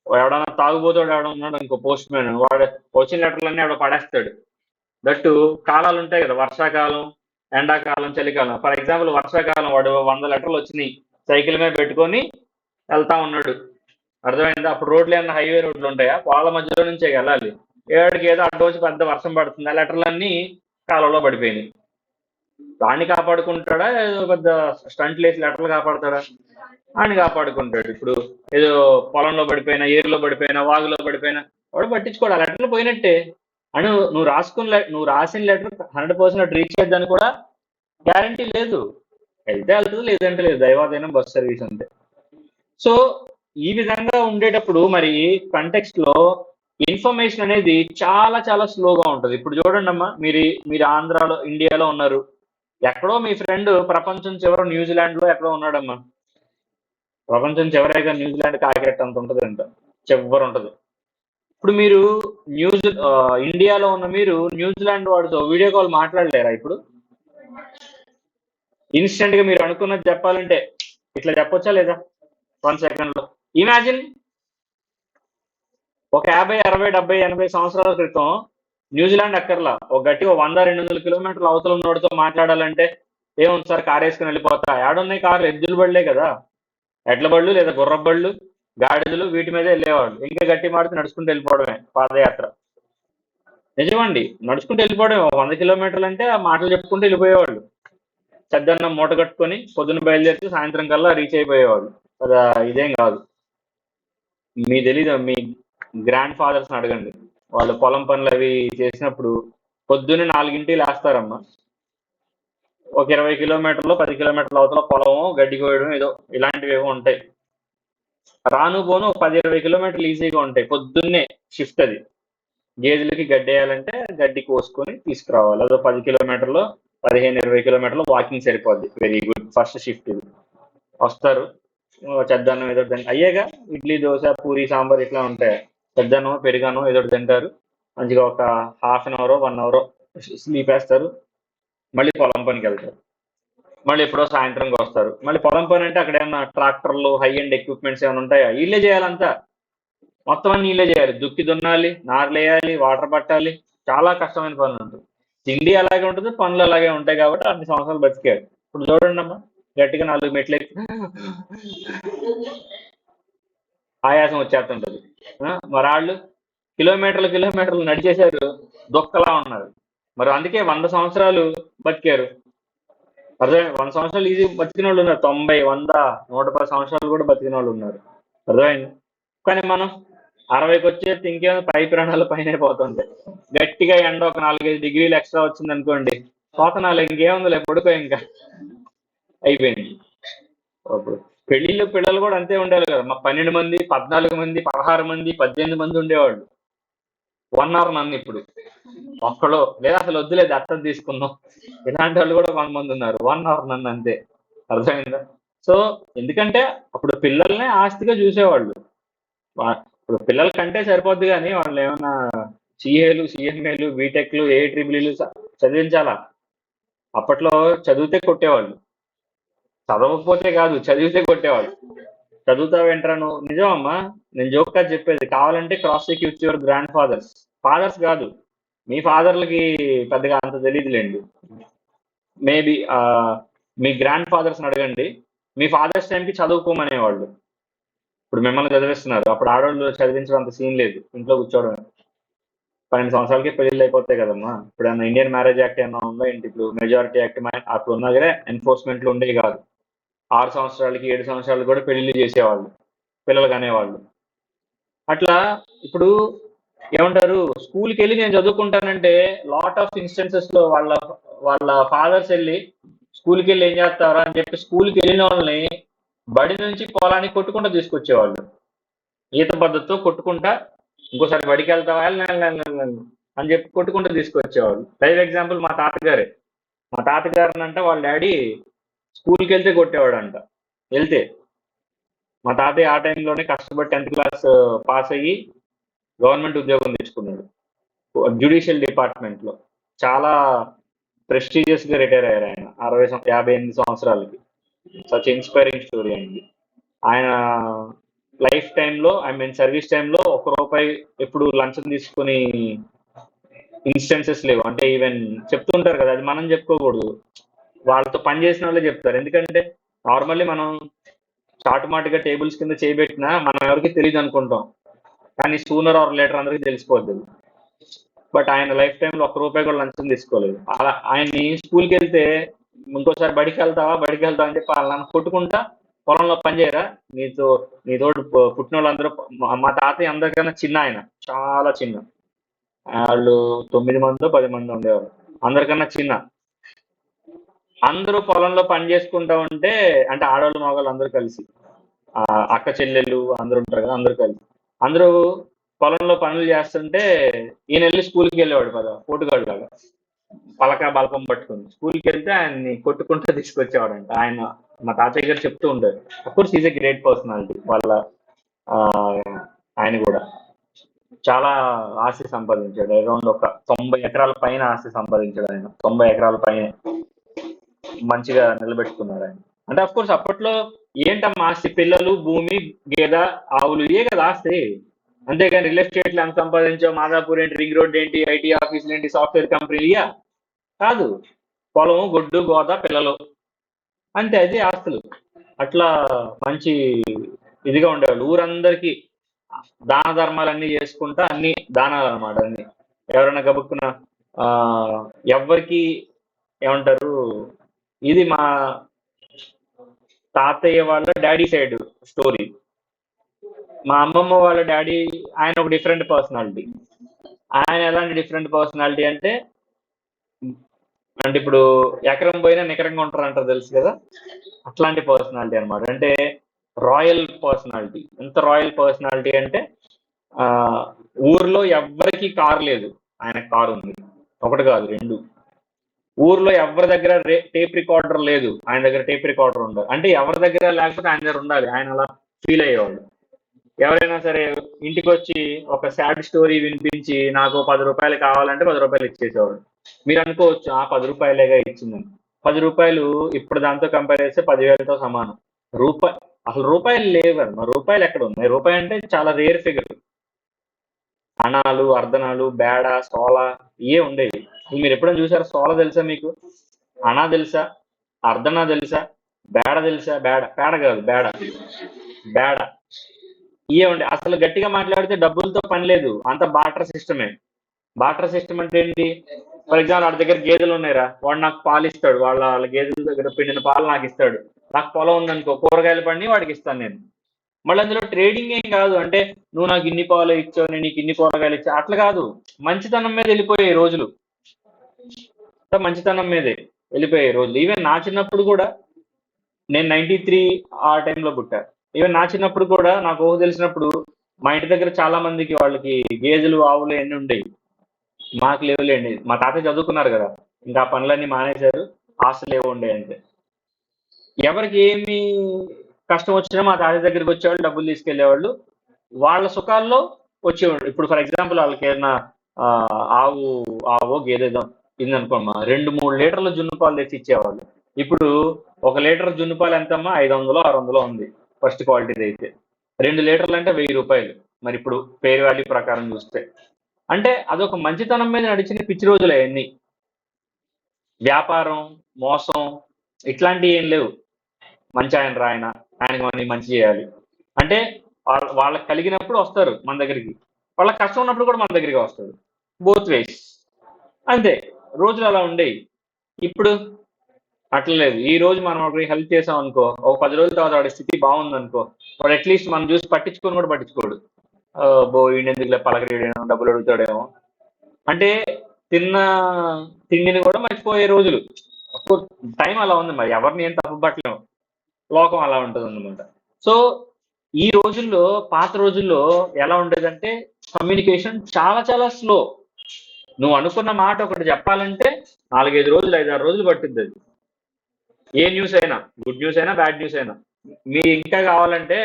ఎవడన్నా తాగుబోతాడు ఎవడ ఉన్నాడు ఇంకో పోస్ట్ మ్యాన్, వాడు వచ్చిన లెటర్లన్నీ ఎవడో పడేస్తాడు. దట్టు కాలాలు ఉంటాయి కదా, వర్షాకాలం, ఎండాకాలం, చలికాలం. ఫర్ ఎగ్జాంపుల్ వర్షాకాలం వాడు 100 లెటర్లు వచ్చినాయి, సైకిల్ మీద పెట్టుకొని వెళ్తా ఉన్నాడు. అర్థమైందా? అప్పుడు రోడ్లు ఏమన్నా హైవే రోడ్లు ఉంటాయా? వాళ్ళ మధ్యలో నుంచే వెళ్ళాలి. ఏడికి ఏదో అడ్డు వచ్చి పెద్ద వర్షం పడుతుంది, ఆ లెటర్లన్నీ కాలంలో పడిపోయినాయి. దాన్ని కాపాడుకుంటాడా, ఏదో పెద్ద స్టంట్ లేసి లెటర్లు కాపాడతాడా? అని కాపాడుకుంటాడు. ఇప్పుడు ఏదో పొలంలో పడిపోయినా, ఏరులో పడిపోయినా, వాగులో పడిపోయినా వాడు పట్టించుకోడు. ఆ లెటర్లు పోయినట్టే. అని నువ్వు రాసిన లెటర్ 100% రీచ్ అయ్యేదని కూడా గ్యారంటీ లేదు. వెళ్తే వెళ్తుంది, లేదంటే లేదు. దైవాధీనం, బస్ సర్వీస్ అంతే. సో ఈ విధంగా ఉండేటప్పుడు మరి కంటెక్స్ట్ లో ఇన్ఫర్మేషన్ అనేది చాలా చాలా స్లోగా ఉంటుంది. ఇప్పుడు చూడండి అమ్మా, మీరు ఆంధ్రాలో, ఇండియాలో ఉన్నారు. ఎక్కడో మీ ఫ్రెండ్ ప్రపంచం చివర న్యూజిలాండ్ లో ఎక్కడో ఉన్నాడమ్మా. ప్రపంచం చివరేగా న్యూజిలాండ్ కాకిరెట్ అంత ఉంటుంది అంట, చివరి ఉంటుంది. ఇప్పుడు మీరు ఇండియాలో ఉన్న మీరు న్యూజిలాండ్ వాడితో వీడియో కాల్ మాట్లాడలేరా? ఇప్పుడు ఇన్స్టెంట్ గా మీరు అనుకున్నది చెప్పాలంటే ఇట్లా చెప్పొచ్చా లేదా? 1 సెకండ్ లో. ఇమాజిన్ ఒక 50, 60, 70, 80 సంవత్సరాల క్రితం న్యూజిలాండ్ అక్కర్లా, ఒక గట్టి 100-200 కిలోమీటర్ల అవతల ఉన్నోడితో మాట్లాడాలంటే ఏముంది సార్, కారు వేసుకుని వెళ్ళిపోతా. ఏడున్నాయి కార్లు? ఎద్దుల బళ్ళే కదా, ఎడ్ల బళ్ళు లేదా గుర్రపు బళ్ళు, గాడిదలు, వీటి మీదే వెళ్ళేవాళ్ళు. ఇంకా గట్టి మాడితే నడుచుకుంటూ వెళ్ళిపోవడమే పాదయాత్ర. నిజమండి, నడుచుకుంటూ వెళ్ళిపోవడమే. 100 కిలోమీటర్లు అంటే ఆ మాటలు చెప్పుకుంటూ వెళ్ళిపోయేవాళ్ళు. చద్దన్నం మూట కట్టుకొని పొద్దున్న బయలుదేరితే సాయంత్రం కల్లా రీచ్ అయిపోయేవాళ్ళు. కదా, ఇదేం కాదు. మీ తెలీదు, మీ గ్రాండ్ ఫాదర్స్ని అడగండి. వాళ్ళు పొలం పనులు అవి చేసినప్పుడు పొద్దున్నే 4 లేస్తారమ్మా. ఒక 20 కిలోమీటర్లు, 10 కిలోమీటర్ల అవతల పొలము, గడ్డి కోయడం ఏదో ఇలాంటివి ఏవో ఉంటాయి. రాను పోను 10-20 కిలోమీటర్లు ఈజీగా ఉంటాయి. పొద్దున్నే షిఫ్ట్ అది. గేదెలకి గడ్డి వేయాలంటే గడ్డి కోసుకొని తీసుకురావాలి. అదో 10 కిలోమీటర్లు, 15-20 కిలోమీటర్లు వాకింగ్ సరిపోద్ది. వెరీ గుడ్, ఫస్ట్ షిఫ్ట్ ఇది. వస్తారు, చెద్దన్నం ఏదో అయ్యేగా, ఇడ్లీ, దోశ, పూరి, సాంబార్ ఇట్లా ఉంటాయి. చెద్దన్నం, పెరుగన్నం ఏదో తింటారు. మంచిగా ఒక ½ an hour, 1 hour స్లీప్ వేస్తారు. మళ్ళీ పొలం పనికి వెళ్తారు. మళ్ళీ ఎప్పుడో సాయంత్రంకి వస్తారు. మళ్ళీ పొలం పని అంటే అక్కడ ఏమన్నా ట్రాక్టర్లు, హై అండ్ ఎక్విప్మెంట్స్ ఏమైనా ఉంటాయా? వీళ్ళే చేయాలంతా. మొత్తం అన్ని నీళ్ళే చేయాలి. దుక్కి దున్నాలి, నార్లు వేయాలి, వాటర్ పట్టాలి. చాలా కష్టమైన పనులు ఉంటుంది. తిండి అలాగే ఉంటుంది, పనులు అలాగే ఉంటాయి. కాబట్టి అన్ని సంవత్సరాలు బతికారు. ఇప్పుడు చూడండి అమ్మా, గట్టిగా 4 మెట్లు ఎక్కి ఆయాసం వచ్చేస్తుంటది. మరి వాళ్ళు కిలోమీటర్లు నడిచేశారు, దొక్కలా ఉన్నారు. మరి అందుకే 100 సంవత్సరాలు బతికారు. అర్థమైంది? 100 సంవత్సరాలు ఈజీ బతికిన వాళ్ళు ఉన్నారు. 90, 100, 110 సంవత్సరాలు కూడా బతికిన వాళ్ళు ఉన్నారు. అర్థమైంది? కానీ మనం 60కి వచ్చేసి ఇంకేమో పై ప్రాణాలు పైన పోతుంటాయి. గట్టిగా ఎండ ఒక 4-5 డిగ్రీలు ఎక్స్ట్రా వచ్చింది అనుకోండి, పోతనాలు ఇంకేముంది, పడుకో ఇంకా అయిపోయింది. అప్పుడు పెళ్లిళ్ళు, పిల్లలు కూడా అంతే ఉండేవాళ్ళు కదా. మా 12 మంది, 14 మంది, 16 మంది, 18 మంది ఉండేవాళ్ళు. 1 అవర్ నన్ను ఇప్పుడు ఒక్కడో లేదా అసలు వద్దులేదు అర్థం తీసుకుందాం, ఇలాంటి వాళ్ళు కూడా కొంతమంది ఉన్నారు. 1 అవర్ నన్ను అంతే. అర్థమైందా? సో ఎందుకంటే అప్పుడు పిల్లల్నే ఆస్తిగా చూసేవాళ్ళు. ఇప్పుడు పిల్లల కంటే సరిపోద్ది కానీ వాళ్ళు ఏమన్నా సిఏలు, సిఎంఏలు, బీటెక్లు, ఏ ట్రిపుల్ఈలు చదివించాలా? అప్పట్లో చదివితే కొట్టేవాళ్ళు, చదవకపోతే కాదు చదివితే కొట్టేవాళ్ళు. చదువుతావేంట్రా నువ్వు? నిజం అమ్మా, నేను జోక్ కాదు చెప్పేది. కావాలంటే cross check with your grandfathers. Fathers కాదు, మీ ఫాదర్లకి పెద్దగా అంత తెలియదులేండి. మేబీ మీ గ్రాండ్ ఫాదర్స్ని అడగండి, మీ ఫాదర్స్ టైంకి చదువుకోమనేవాళ్ళు. ఇప్పుడు మిమ్మల్ని చదివిస్తున్నారు, అప్పుడు ఆడవాళ్ళు చదివించడం అంత సీన్ లేదు, ఇంట్లో కూర్చోవడం. 12 సంవత్సరాలకి పెళ్ళిళ్ళు అయిపోతాయి కదమ్మా. ఇప్పుడు ఏమన్నా ఇండియన్ మ్యారేజ్ యాక్ట్ ఏమన్నా ఉందా ఏంటి? ఇప్పుడు మెజారిటీ యాక్ట్ అప్పుడు ఉన్నా కానీ ఎన్ఫోర్స్మెంట్లు ఉండేవి కాదు. 6 సంవత్సరాలకి 7 సంవత్సరాలు కూడా పెళ్లిళ్ళు చేసేవాళ్ళు, పిల్లలు కనేవాళ్ళు. అట్లా ఇప్పుడు ఏమంటారు, స్కూల్కి వెళ్ళి నేను చదువుకుంటానంటే లాట్ ఆఫ్ ఇన్స్టెన్సెస్ లో వాళ్ళ వాళ్ళ ఫాదర్స్ వెళ్ళి స్కూల్కి వెళ్ళి ఏం చేస్తారా అని చెప్పి స్కూల్కి వెళ్ళిన వాళ్ళని బడి నుంచి పొలానికి కొట్టుకుంటూ తీసుకొచ్చేవాళ్ళు. ఈత పద్ధతితో కొట్టుకుంటా, ఇంకోసారి బడికి వెళ్తావా అని చెప్పి కొట్టుకుంటూ తీసుకొచ్చేవాళ్ళు. లైవ్ ఎగ్జాంపుల్ మా తాతగారే. మా తాతగారినంట వాళ్ళ డాడీ స్కూల్కి వెళ్తే కొట్టేవాడంట. వెళ్తే మా తాతయ్య ఆ టైంలోనే కష్టపడి 10th క్లాస్ పాస్ అయ్యి గవర్నమెంట్ ఉద్యోగం తెచ్చుకున్నాడు జ్యుడిషియల్ డిపార్ట్మెంట్ లో. చాలా ప్రెస్టీజియస్ గా రిటైర్ అయ్యారు ఆయన 58 సంవత్సరాలకి. సచ్ ఇన్స్పైరింగ్ స్టోరీ అండి. ఆయన లైఫ్ టైంలో, ఐ మీన్ సర్వీస్ టైంలో ₹1 ఎప్పుడు లంచం తీసుకుని ఇన్స్టెన్సెస్ లేవు. అంటే ఈవెన్ చెప్తుంటారు కదా, అది మనం చెప్పుకోకూడదు, వాళ్ళతో పని చేసిన వాళ్ళే చెప్తారు. ఎందుకంటే నార్మల్లీ మనం చాటుమాటుగా టేబుల్స్ కింద చేయబెట్టినా మనం ఎవరికి తెలియదు అనుకుంటాం, కానీ సూనర్ ఆర్ లేటర్ అందరికీ తెలిసిపోద్ది. బట్ ఆయన లైఫ్ టైంలో ₹1 కూడా లంచం తీసుకోలేదు. అలా ఆయన్ని స్కూల్కి వెళ్తే ఇంకోసారి బడికి వెళ్తావా అని చెప్పి వాళ్ళని కొట్టుకుంటా పొలంలో పనిచేయరా, నీతోటి పుట్టిన వాళ్ళందరూ, మా తాతయ్య అందరికన్నా చిన్న, ఆయన చాలా చిన్న, వాళ్ళు 9 మందో 10 మంది ఉండేవారు, అందరికన్నా చిన్న. అందరూ పొలంలో పని చేసుకుంటా ఉంటే, అంటే ఆడవాళ్ళు మగవాళ్ళు అందరూ కలిసి, అక్క చెల్లెళ్ళు అందరూ ఉంటారు కదా, అందరూ కలిసి అందరూ పొలంలో పనులు చేస్తుంటే ఈయన వెళ్ళి స్కూల్కి వెళ్ళేవాడు కదా, పోటుగాళ్ళలాగా పలక బలపం పట్టుకుని స్కూల్కి వెళ్తే ఆయన్ని కొట్టుకుంటూ తీసుకొచ్చేవాడంట. ఆయన మా తాతయ్య గారు చెప్తూ ఉంటారు. Of course is a great personality. వాళ్ళ ఆయన కూడా చాలా ఆస్తి సంపాదించాడు. అరౌండ్ ఒక 90 ఎకరాల పైన ఆస్తి సంపాదించాడు ఆయన. 90 ఎకరాల పైన మంచిగా నిలబెట్టుకున్నాడు ఆయన. అంటే అఫ్ కోర్స్ అప్పట్లో ఏంటమ్మా ఆస్తి, పిల్లలు, భూమి, గేద, ఆవులు, ఇవే కదా ఆస్తి. అంతేగాని రియల్ ఎస్టేట్లు ఎంత సంపాదించావు, మాదాపూర్ ఏంటి, రింగ్ రోడ్ ఏంటి, ఐటీ ఆఫీసులు ఏంటి, సాఫ్ట్వేర్ కంపెనీలు ఇయా కాదు. పొలము, గొడ్డు, గోద, పిల్లలు, అంతే, అది ఆస్తులు. అట్లా మంచి ఇదిగా ఉండేవాళ్ళు. ఊరందరికీ దాన ధర్మాలన్నీ చేసుకుంటా, అన్ని దానాలు అనమాట అన్ని. ఎవరైనా గబుక్కున ఎవరికి ఏమంటారు, ఇది మా తాతయ్య వాళ్ళ డాడీ సైడ్ స్టోరీ. మా అమ్మమ్మ వాళ్ళ డాడీ, ఆయన ఒక డిఫరెంట్ పర్సనాలిటీ. ఆయన ఎలాంటి డిఫరెంట్ పర్సనాలిటీ అంటే ఇప్పుడు ఎకరం పోయినా నికరంగా ఉంటారు అంటారు, తెలుసు కదా, అట్లాంటి పర్సనాలిటీ అనమాట. అంటే రాయల్ పర్సనాలిటీ. ఎంత రాయల్ పర్సనాలిటీ అంటే ఊర్లో ఎవ్వరికి కారు లేదు, ఆయన కారు ఉంది. ఒకటి కాదు, 2. ఊర్లో ఎవరి దగ్గర టేప్ రికార్డర్ లేదు, ఆయన దగ్గర టేప్ రికార్డర్ ఉండదు. అంటే ఎవరి దగ్గర లేకపోతే ఆయన దగ్గర ఉండాలి, ఆయన అలా ఫీల్ అయ్యేవాళ్ళు. ఎవరైనా సరే ఇంటికి వచ్చి ఒక సాడ్ స్టోరీ వినిపించి నాకు ₹10 కావాలంటే ₹10 ఇచ్చేసేవాడు. మీరు అనుకోవచ్చు, ₹10 ఇచ్చిందని. ₹10 ఇప్పుడు దాంతో కంపేర్ చేస్తే 10,000తో సమానం. అసలు రూపాయలు లేవు, మరి రూపాయలు ఎక్కడ ఉన్నాయి? రూపాయి అంటే చాలా రేర్ ఫిగర్. అణాలు, అర్ధనాలు, బేడ, సోల ఇవే ఉండేవి. మీరు ఎప్పుడైనా చూసారా? సోల తెలుసా మీకు? అణా తెలుసా? అర్ధనా తెలుసా? బేడ తెలుసా? పేడ కాదు, బేడ. ఇవే ఉండే. అసలు గట్టిగా మాట్లాడితే డబ్బులతో పని లేదు, అంత బాటర్ సిస్టమే. బాటర్ సిస్టమ్ అంటే ఏంటి? ఫర్ ఎగ్జాంపుల్ వాడి దగ్గర గేదెలు ఉన్నాయిరా, వాడు నాకు పాలు ఇస్తాడు, వాళ్ళ గేదెల దగ్గర పిండిన పాలు నాకు ఇస్తాడు. నాకు పొలం ఉందనుకో, కూరగాయలు పండి వాడికి ఇస్తాను నేను. మళ్ళీ అందులో ట్రేడింగ్ ఏం కాదు, అంటే నువ్వు నాకు ఇన్ని పాలు ఇచ్చావు, నేను నీకు ఇన్ని కూరగాయలు ఇచ్చా, అట్లా కాదు. మంచితనం మీద వెళ్ళిపోయాయి రోజులు, మంచితనం మీదే వెళ్ళిపోయాయి రోజులు. ఈవెన్ నా చిన్నప్పుడు కూడా, నేను 93 ఆ టైంలో పుట్టా. ఈవెన్ నా చిన్నప్పుడు కూడా నాకు ఊహ తెలిసినప్పుడు మా ఇంటి దగ్గర చాలా మందికి వాళ్ళకి గేదెలు ఆవులు ఎన్ని ఉండేవి, మాకు లేవులేండి. మా తాతయ్య చదువుకున్నారు కదా, ఇంకా ఆ పనులన్నీ మానేశారు, ఆస్తులు ఏవో ఉండే అంతే. ఎవరికి ఏమి కష్టం వచ్చినా మా తాతయ్య దగ్గరికి వచ్చేవాళ్ళు, డబ్బులు తీసుకెళ్లేవాళ్ళు, వాళ్ళ సుఖాల్లో వచ్చేవాళ్ళు. ఇప్పుడు ఫర్ ఎగ్జాంపుల్ వాళ్ళకి ఏదైనా ఆ, ఆవు ఆవో గేదేదో ఇందనుకోమ్మా, 2-3 లీటర్ల జున్ను పాలు తెచ్చి ఇచ్చేవాళ్ళు. ఇప్పుడు 1 లీటర్ జున్ను పాలు ఎంతమ్మా, 500-600 ఉంది ఫస్ట్ క్వాలిటీది అయితే. 2 లీటర్లు అంటే 1000 రూపాయలు. మరి ఇప్పుడు పేరు వాల్యూ ప్రకారం చూస్తే అంటే అదొక మంచితనం మీద నడిచిన పిచ్చి రోజులు అవన్నీ. వ్యాపారం, మోసం ఇట్లాంటివి ఏం లేవు. మంచి ఆయన రాయన, ఆయనకి మనం మంచి చేయాలి అంటే వాళ్ళకి కలిగినప్పుడు వస్తారు మన దగ్గరికి, వాళ్ళకి కష్టం ఉన్నప్పుడు కూడా మన దగ్గరికి వస్తారు. బోత్ వేస్ అంతే. రోజులు అలా ఉండేవి. ఇప్పుడు అట్లా లేదు. ఈ రోజు మనం ఒకరికి హెల్ప్ చేసాం అనుకో, ఒక 10 రోజుల తర్వాత వాడి స్థితి బాగుంది అనుకో, వాడు అట్లీస్ట్ మనం చూసి పట్టించుకొని కూడా పట్టించుకోడు. బో ఈయనెందుకులే పలకరీడేమో, డబ్బులు అడుగుతాడేమో అంటే తిన్న తిండిని కూడా మర్చిపోయే రోజులు. టైం అలా ఉంది, మరి ఎవరిని ఏం తప్పు పట్టలేము, లోకం అలా ఉంటుంది అనమాట. సో ఈ రోజుల్లో, పాత రోజుల్లో ఎలా ఉండేదంటే కమ్యూనికేషన్ చాలా చాలా స్లో. నువ్వు అనుకున్న మాట ఒకటి చెప్పాలంటే 4-5 రోజులు 5-6 రోజులు పట్టుద్ది అది. ఏ న్యూస్ అయినా, గుడ్ న్యూస్ అయినా బ్యాడ్ న్యూస్ అయినా. మీ ఇంకా కావాలంటే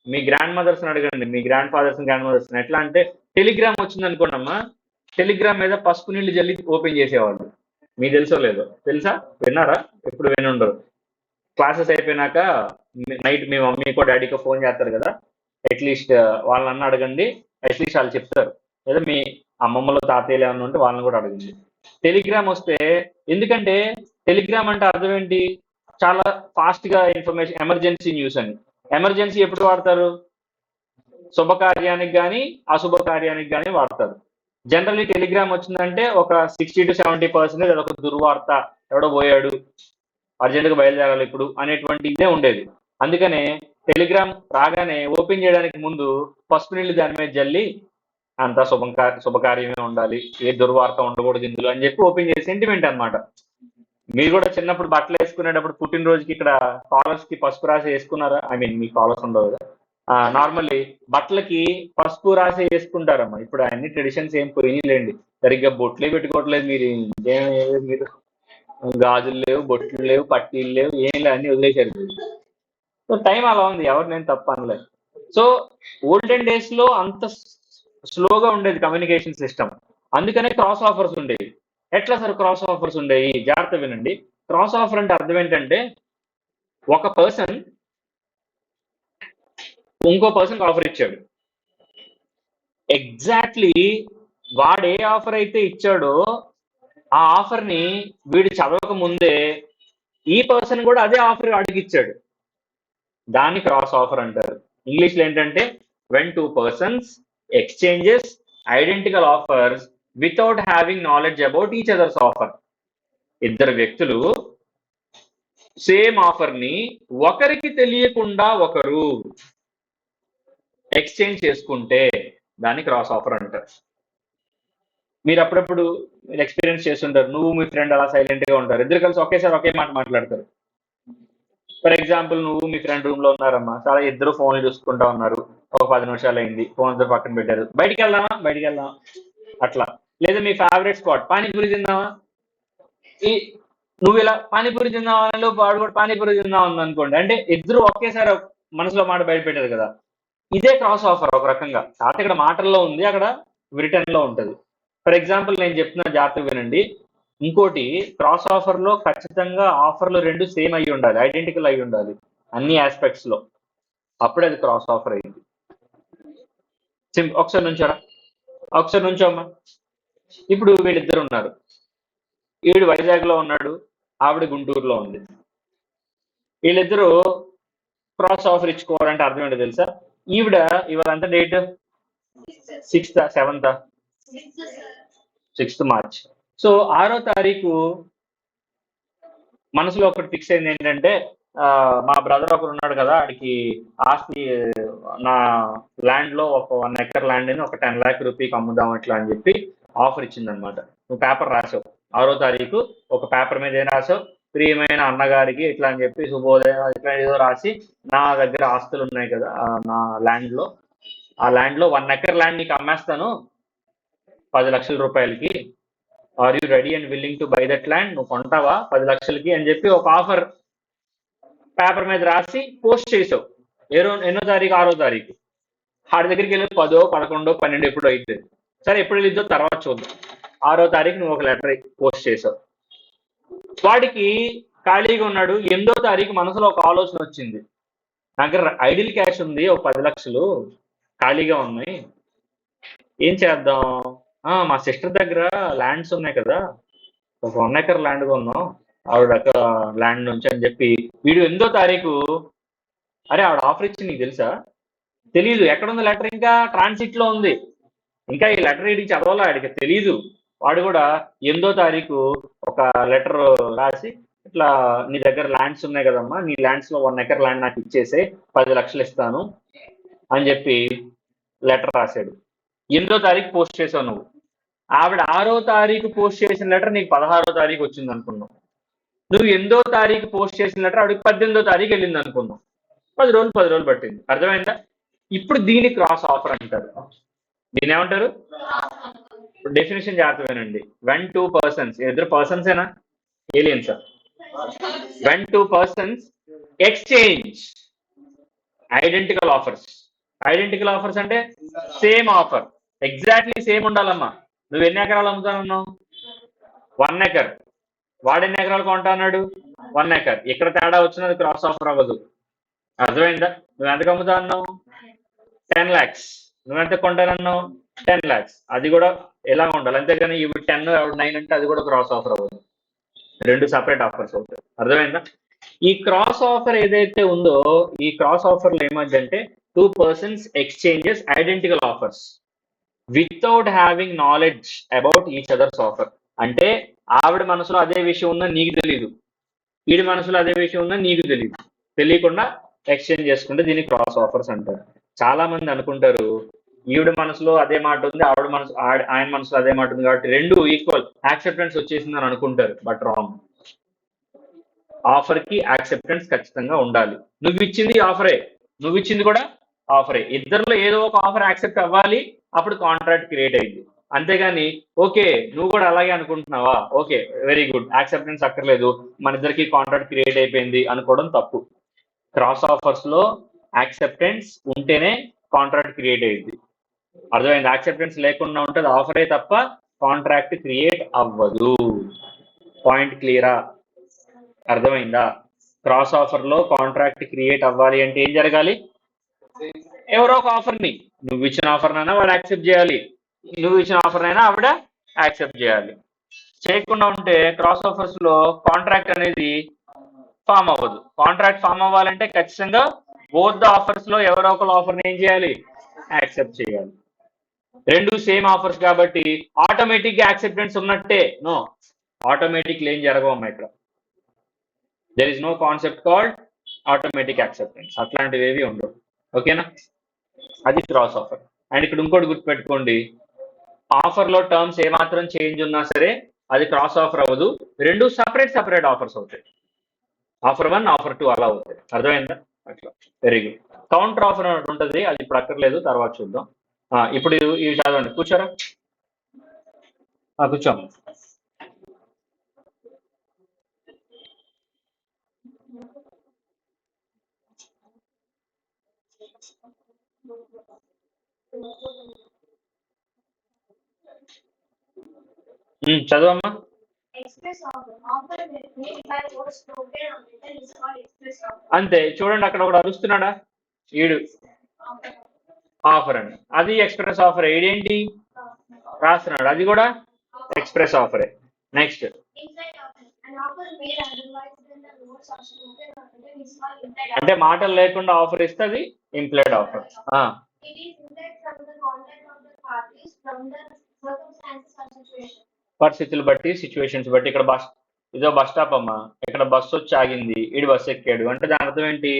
మీ గ్రాండ్ మదర్స్ అడగండి, మీ గ్రాండ్ ఫాదర్స్ గ్రాండ్ మదర్స్. ఎట్లా అంటే టెలిగ్రామ్ వచ్చింది అనుకోండమ్మా, టెలిగ్రామ్ మీద పసుపు నీళ్లు జల్లి ఓపెన్ చేసేవాళ్ళు. మీకు తెలుసో లేదో, తెలుసా, విన్నారా? ఎప్పుడు వినుండరు. క్లాసెస్ అయిపోయినాక నైట్ మీ మమ్మీకో డాడీకో ఫోన్ చేస్తారు కదా, అట్లీస్ట్ వాళ్ళని అడగండి, అట్లీస్ట్ వాళ్ళు చెప్తారు. లేదా మీ అమ్మమ్మలో తాతయ్యలు ఏమన్నా ఉంటే వాళ్ళని కూడా అడగండి. టెలిగ్రామ్ వస్తే, ఎందుకంటే టెలిగ్రామ్ అంటే అర్థం ఏంటి, చాలా ఫాస్ట్ గా ఇన్ఫర్మేషన్, ఎమర్జెన్సీ న్యూస్ అని. ఎమర్జెన్సీ ఎప్పుడు వాడతారు? శుభకార్యానికి కానీ అశుభ కార్యానికి కానీ వాడతారు. జనరల్లీ టెలిగ్రామ్ వచ్చిందంటే ఒక 60-70% అదొక దుర్వార్త, ఎవడో పోయాడు, అర్జెంటుగా బయలుదేరాలి ఇప్పుడు అనేటువంటి ఇదే ఉండేది. అందుకనే టెలిగ్రామ్ రాగానే ఓపెన్ చేయడానికి ముందు పసుపు నీళ్ళు దాని మీద జల్లి అంతా శుభకార్యమే ఉండాలి, ఏ దుర్వార్త ఉండకూడదు ఇందులో అని చెప్పి ఓపెన్ చేసి సెంటిమెంట్ అనమాట. మీరు కూడా చిన్నప్పుడు బట్టలు వేసుకునేటప్పుడు పుట్టినరోజుకి ఇక్కడ కాలర్స్ కి పసుపు రాసి వేసుకున్నారా? ఐ మీన్ మీ కాలర్స్ ఉండవు కదా, నార్మల్లీ బట్టలకి పసుపు రాసి వేసుకుంటారమ్మా. ఇప్పుడు అన్ని ట్రెడిషన్స్ ఏం పోయినాయిలేండి, సరిగ్గా బొట్లే పెట్టుకోవట్లేదు మీరు. మీరు గాజులు లేవు, బొట్లు లేవు, పట్టీలు లేవు, ఏం లేవు, అన్ని వదిలేశారు. సో టైం అలా ఉంది, ఎవరు నేను తప్ప అనలేదు. సో ఓల్డెన్ డేస్ లో అంత స్లోగా ఉండేది కమ్యూనికేషన్ సిస్టమ్, అందుకనే క్రాస్ ఆఫర్స్ ఉండేవి. ఎట్లా సార్ క్రాస్ ఆఫర్స్ ఉండేవి? జాగ్రత్త వినండి. క్రాస్ ఆఫర్ అంటే అర్థం ఏంటంటే, ఒక పర్సన్ ఇంకో పర్సన్ ఆఫర్ ఇచ్చాడు, ఎగ్జాక్ట్లీ వాడు ఏ ఆఫర్ అయితే ఇచ్చాడో ఆ ఆఫర్ ని వీడు చదవక ముందే ఈ పర్సన్ కూడా అదే ఆఫర్ వాడికి ఇచ్చాడు. దాన్ని క్రాస్ ఆఫర్ అంటారు. ఇంగ్లీష్ లో ఏంటంటే, when 2 persons exchanges identical offers without having knowledge about each others offer. ఇద్దరు వ్యక్తులు సేమ్ ఆఫర్ ని ఒకరికి తెలియకుండా ఒకరు ఎక్స్చేంజ్ చేసుకుంటే దాన్ని క్రాస్ ఆఫర్ అంటారు. మీరు అప్పుడప్పుడు మీరు ఎక్స్పీరియన్స్ చేస్తుంటారు, నువ్వు మీ ఫ్రెండ్ అలా సైలెంట్ గా ఉంటారు, ఇద్దరు కలిసి ఒకేసారి ఒకే మాట మాట్లాడతారు. ఫర్ ఎగ్జాంపుల్, నువ్వు మీ ఫ్రెండ్ రూమ్ లో ఉన్నారమ్మా, చాలా ఇద్దరు ఫోన్లు చూసుకుంటా ఉన్నారు, ఒక 10 నిమిషాలు అయింది, ఫోన్ ఇద్దరు పక్కన పెట్టారు, బయటికి వెళ్దామా బయటికి వెళ్దామా అట్లా. లేదా మీ ఫేవరెట్ స్పాట్ పానీపూరి తిందామా, ఈ నువ్వు ఇలా పానీపూరి తిందామా అని వాడు కూడా పానీపూరి తిందాం ఉంది అనుకోండి, అంటే ఇద్దరు ఒకేసారి మనసులో మాట బయట పెట్టారు కదా. ఇదే క్రాస్ ఆఫర్ ఒక రకంగా. కాకపోతే ఇక్కడ మాటల్లో ఉంది, అక్కడ రిటర్న్ లో ఉంటుంది. ఫర్ ఎగ్జాంపుల్ నేను చెప్తున్నా, జాగ్రత్తగా వినండి. ఇంకోటి, క్రాస్ ఆఫర్ లో ఖచ్చితంగా ఆఫర్లు రెండు సేమ్ అయి ఉండాలి, ఐడెంటికల్ అయి ఉండాలి అన్ని ఆస్పెక్ట్స్ లో, అప్పుడే అది క్రాస్ ఆఫర్ అయింది. ఒకసారి నుంచోరా, ఒకసారి నుంచోమ్మా. ఇప్పుడు వీళ్ళిద్దరు ఉన్నారు, ఈవిడ వైజాగ్ లో ఉన్నాడు, ఆవిడ గుంటూరులో ఉంది. వీళ్ళిద్దరూ క్రాస్ ఆఫర్ ఇచ్చుకోవాలంటే అర్థం ఏంటో తెలుసా? ఈవిడ ఇవాళ ఎంత date, 6th 7th 6th March. So 6వ తారీఖు మనసులో ఒకటి ఫిక్స్ అయింది ఏంటంటే, మా బ్రదర్ ఒకరు ఉన్నాడు కదా, ఆడికి ఆస్తి, నా ల్యాండ్ లో ఒక 1 acre ల్యాండ్ అని ఒక 10 lakh రూపీకి అమ్ముదాం ఇట్లా అని చెప్పి ఆఫర్ ఇచ్చిందనమాట. నువ్వు పేపర్ రాసావు 6వ తారీఖు, ఒక పేపర్ మీద ఏం రాసావు, ప్రియమైన అన్నగారికి ఇట్లా అని చెప్పి శుభోదయం ఇట్లా ఏదో రాసి, నా దగ్గర ఆస్తులు ఉన్నాయి కదా నా ల్యాండ్ లో, ఆ ల్యాండ్లో 1 ఎకర్ ల్యాండ్ నీకు అమ్మేస్తాను 10 లక్షల రూపాయలకి, are you ready and willing to buy that land, నువ్వు కొంటావా 10 లక్షలకి అని చెప్పి ఒక ఆఫర్ పేపర్ మీద రాసి పోస్ట్ చేసావు. ఎన్నో తారీఖు? 6వ తారీఖు. ఆడి దగ్గరికి వెళ్ళి 10, 11, 12 ఎప్పుడు అవుతుంది. సరే ఎప్పుడు వెళ్ళిద్దో తర్వాత చూద్దాం. 6వ తారీఖు నువ్వు ఒక లెటర్ పోస్ట్ చేసావు. వాడికి ఖాళీగా ఉన్నాడు. 8వ తారీఖు మనసులో ఒక ఆలోచన వచ్చింది, నా దగ్గర ఐడిల్ క్యాష్ ఉంది, ఒక 10 లక్షలు ఖాళీగా ఉన్నాయి, ఏం చేద్దాం? మా సిస్టర్ దగ్గర ల్యాండ్స్ ఉన్నాయి కదా, ఒక 1 ఎకర్ ల్యాండ్ కొన్నాం ఆవిడ ల్యాండ్ నుంచి అని చెప్పి వీడు 8వ తారీఖు, అరే ఆవిడ ఆఫర్ ఇచ్చి నీకు తెలుసా? తెలీదు. ఎక్కడుంది లెటర్? ఇంకా ట్రాన్సిట్ లో ఉంది. ఇంకా ఈ లెటర్ వీడికి చదవాలా, ఆడికి తెలీదు. వాడు కూడా 8వ తారీఖు ఒక లెటర్ రాసి, ఇట్లా నీ దగ్గర ల్యాండ్స్ ఉన్నాయి కదమ్మా, నీ ల్యాండ్స్ లో 1 ఎకర్ ల్యాండ్ నాకు ఇచ్చేసే 10 లక్షలు ఇస్తాను అని చెప్పి లెటర్ రాశాడు. 8వ తారీఖు పోస్ట్ చేసావు నువ్వు. ఆవిడ 6వ తారీఖు పోస్ట్ చేసిన లెటర్ నీకు 16వ తారీఖు వచ్చింది అనుకున్నావు. నువ్వు 8వ తారీఖు పోస్ట్ చేసిన లెటర్ ఆవిడకి 18వ తారీఖు వెళ్ళింది అనుకున్నావు. 10 రోజులు పట్టింది. అర్థమైందా? ఇప్పుడు దీన్ని క్రాస్ ఆఫర్ అంటారు. దీని ఏమంటారు? డెఫినేషన్ జాగ్రత్తమేనండి. వెన్ 2 persons, ఇద్దరు పర్సన్స్ ఏనా, ఏలియన్సా? When 2 persons exchange identical offers. Identical offers అంటే సేమ్ ఆఫర్, ఎగ్జాక్ట్లీ సేమ్ ఉండాలమ్మా. నువ్వు ఎన్ని ఎకరాలు అమ్ముతానన్నావు? 1 ఎకర్. వాడు ఎన్ని ఎకరాలు కొంటా అన్నాడు? 1 ఎకర్. ఇక్కడ తేడా వచ్చినది క్రాస్ ఆఫర్ అవ్వదు. అర్థమైందా? నువ్వు ఎంతకు అమ్ముతా అన్నావు? 10 lakhs. నువ్వెంత కొంటానన్నావు? 10 lakhs. అది కూడా ఎలా ఉండాలి, అంతేగాని ఇవి 10, 9 అంటే అది కూడా క్రాస్ ఆఫర్ అవ్వదు. 2 సపరేట్ ఆఫర్స్ అవుతాయి. అర్థమైందా? ఈ క్రాస్ ఆఫర్ ఏదైతే ఉందో, ఈ క్రాస్ ఆఫర్లో ఏమంటే 2 persons exchanges identical offers without having knowledge about each others offer. అంటే ఆవిడ మనసులో అదే విషయం ఉందని నీకు తెలియదు, వీడి మనసులో అదే విషయం ఉందని నీకు తెలియదు. తెలియకుండా ఎక్స్చేంజ్ చేసుకుంటే దీన్ని క్రాస్ ఆఫర్స్ అంటారు. చాలా మంది అనుకుంటారు ఈవిడ మనసులో అదే మాట ఉంది, ఆయన మనసులో అదే మాట ఉంది కాబట్టి 2 ఈక్వల్, యాక్సెప్టెన్స్ వచ్చేసింది అని అనుకుంటారు. But wrong. ఆఫర్ కి యాక్సెప్టెన్స్ ఖచ్చితంగా ఉండాలి. నువ్వు ఇచ్చింది ఆఫరే, నువ్వు ఇచ్చింది కూడా ఆఫరే. ఇద్దరిలో ఏదో ఒక ఆఫర్ యాక్సెప్ట్ అవ్వాలి, అప్పుడు కాంట్రాక్ట్ క్రియేట్ అయింది. అంతేగాని ఓకే నువ్వు కూడా అలాగే అనుకుంటున్నావా, ఓకే వెరీ గుడ్, యాక్సెప్టెన్స్ అక్కర్లేదు, మన ఇద్దరికి కాంట్రాక్ట్ క్రియేట్ అయిపోయింది అనుకోవడం తప్పు. క్రాస్ ఆఫర్స్ లో యాక్సెప్టెన్స్ ఉంటేనే కాంట్రాక్ట్ క్రియేట్ అయ్యింది. అర్థమైంది? యాక్సెప్టెన్స్ లేకుండా ఉంటుంది ఆఫరే తప్ప కాంట్రాక్ట్ క్రియేట్ అవ్వదు. పాయింట్ క్లియరా? అర్థమైందా? క్రాస్ ఆఫర్ లో కాంట్రాక్ట్ క్రియేట్ అవ్వాలి అంటే ఏం జరగాలి? ఎవరో ఒక ఆఫర్ని, నువ్వు ఇచ్చిన ఆఫర్నైనా వాడు యాక్సెప్ట్ చేయాలి, నువ్వు ఇచ్చిన ఆఫర్నైనా ఆవిడ యాక్సెప్ట్ చేయాలి. చేయకుండా ఉంటే క్రాస్ ఆఫర్స్ లో కాంట్రాక్ట్ అనేది ఫామ్ అవ్వదు. కాంట్రాక్ట్ ఫామ్ అవ్వాలంటే ఖచ్చితంగా బోత్ ద ఆఫర్స్ లో ఎవరో ఒకరు ఆఫర్ని ఏం చేయాలి? యాక్సెప్ట్ చేయాలి. 2 సేమ్ ఆఫర్స్ కాబట్టి ఆటోమేటిక్ గా యాక్సెప్టెన్స్ ఉన్నట్టే. నో, ఆటోమేటిక్ ఏం జరగవమ్మా ఇక్కడ. There is no concept called automatic acceptance. అట్లాంటివి ఏవి ఉండవు. ఓకేనా? అది క్రాస్ ఆఫర్. అండ్ ఇక్కడ ఇంకోటి గుర్తుపెట్టుకోండి, ఆఫర్ లో టర్మ్స్ ఏమాత్రం చేంజ్ ఉన్నా సరే అది క్రాస్ ఆఫర్ అవ్వదు. 2 సపరేట్ ఆఫర్స్ అవుతాయి. ఆఫర్ 1, ఆఫర్ 2 అలా అవుతాయి. అర్థమైందా? అట్లా. Very good. కౌంటర్ ఆఫర్ అని ఉంటుంది, అది ఇప్పుడు అక్కర్లేదు, తర్వాత చూద్దాం. ఇప్పుడు ఇవి చదవండి. కూర్చోరా, కూర్చోమ్మ. చదవమ్మా. అంతే. చూడండి అక్కడ ఒకడు అరుస్తున్నాడా, ఈడు ఆఫర్ అని, అది ఎక్స్ప్రెస్ ఆఫర్. ఈడేంటి రాస్తున్నాడు, అది కూడా ఎక్స్ప్రెస్ ఆఫరే. నెక్స్ట్, అంటే మాటలు లేకుండా ఆఫర్ ఇస్తే అది ఇంప్లైడ్ ఆఫర్. పరిస్థితులు బట్టి, సిచ్యువేషన్స్ బట్టి. ఇక్కడ ఇదో బస్ స్టాప్ అమ్మా, ఇక్కడ బస్సు వచ్చి ఆగింది, ఈడు బస్సు ఎక్కాడు అంటే దాని అర్థం ఏంటి?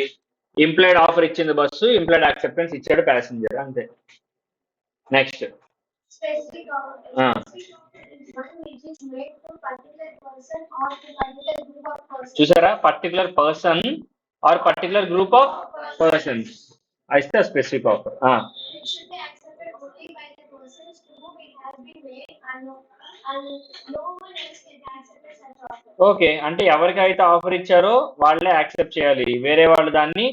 ఇంప్లైడ్ ఆఫర్ ఇచ్చింది బస్సు, ఇంప్లైడ్ యాక్సెప్టెన్స్ ఇచ్చాడు ప్యాసింజర్, అంతే. నెక్స్ట్, చూసారా? Particular person or particular group of persons అయితే specific offer. it should be accepted only by the persons to whom it has been made, and no one else can accept such offer. Okay, అంటే ఎవరికైతే offer ఇచ్చారో వాళ్ళే accept చేయాలి, వేరే వాళ్ళు దాన్ని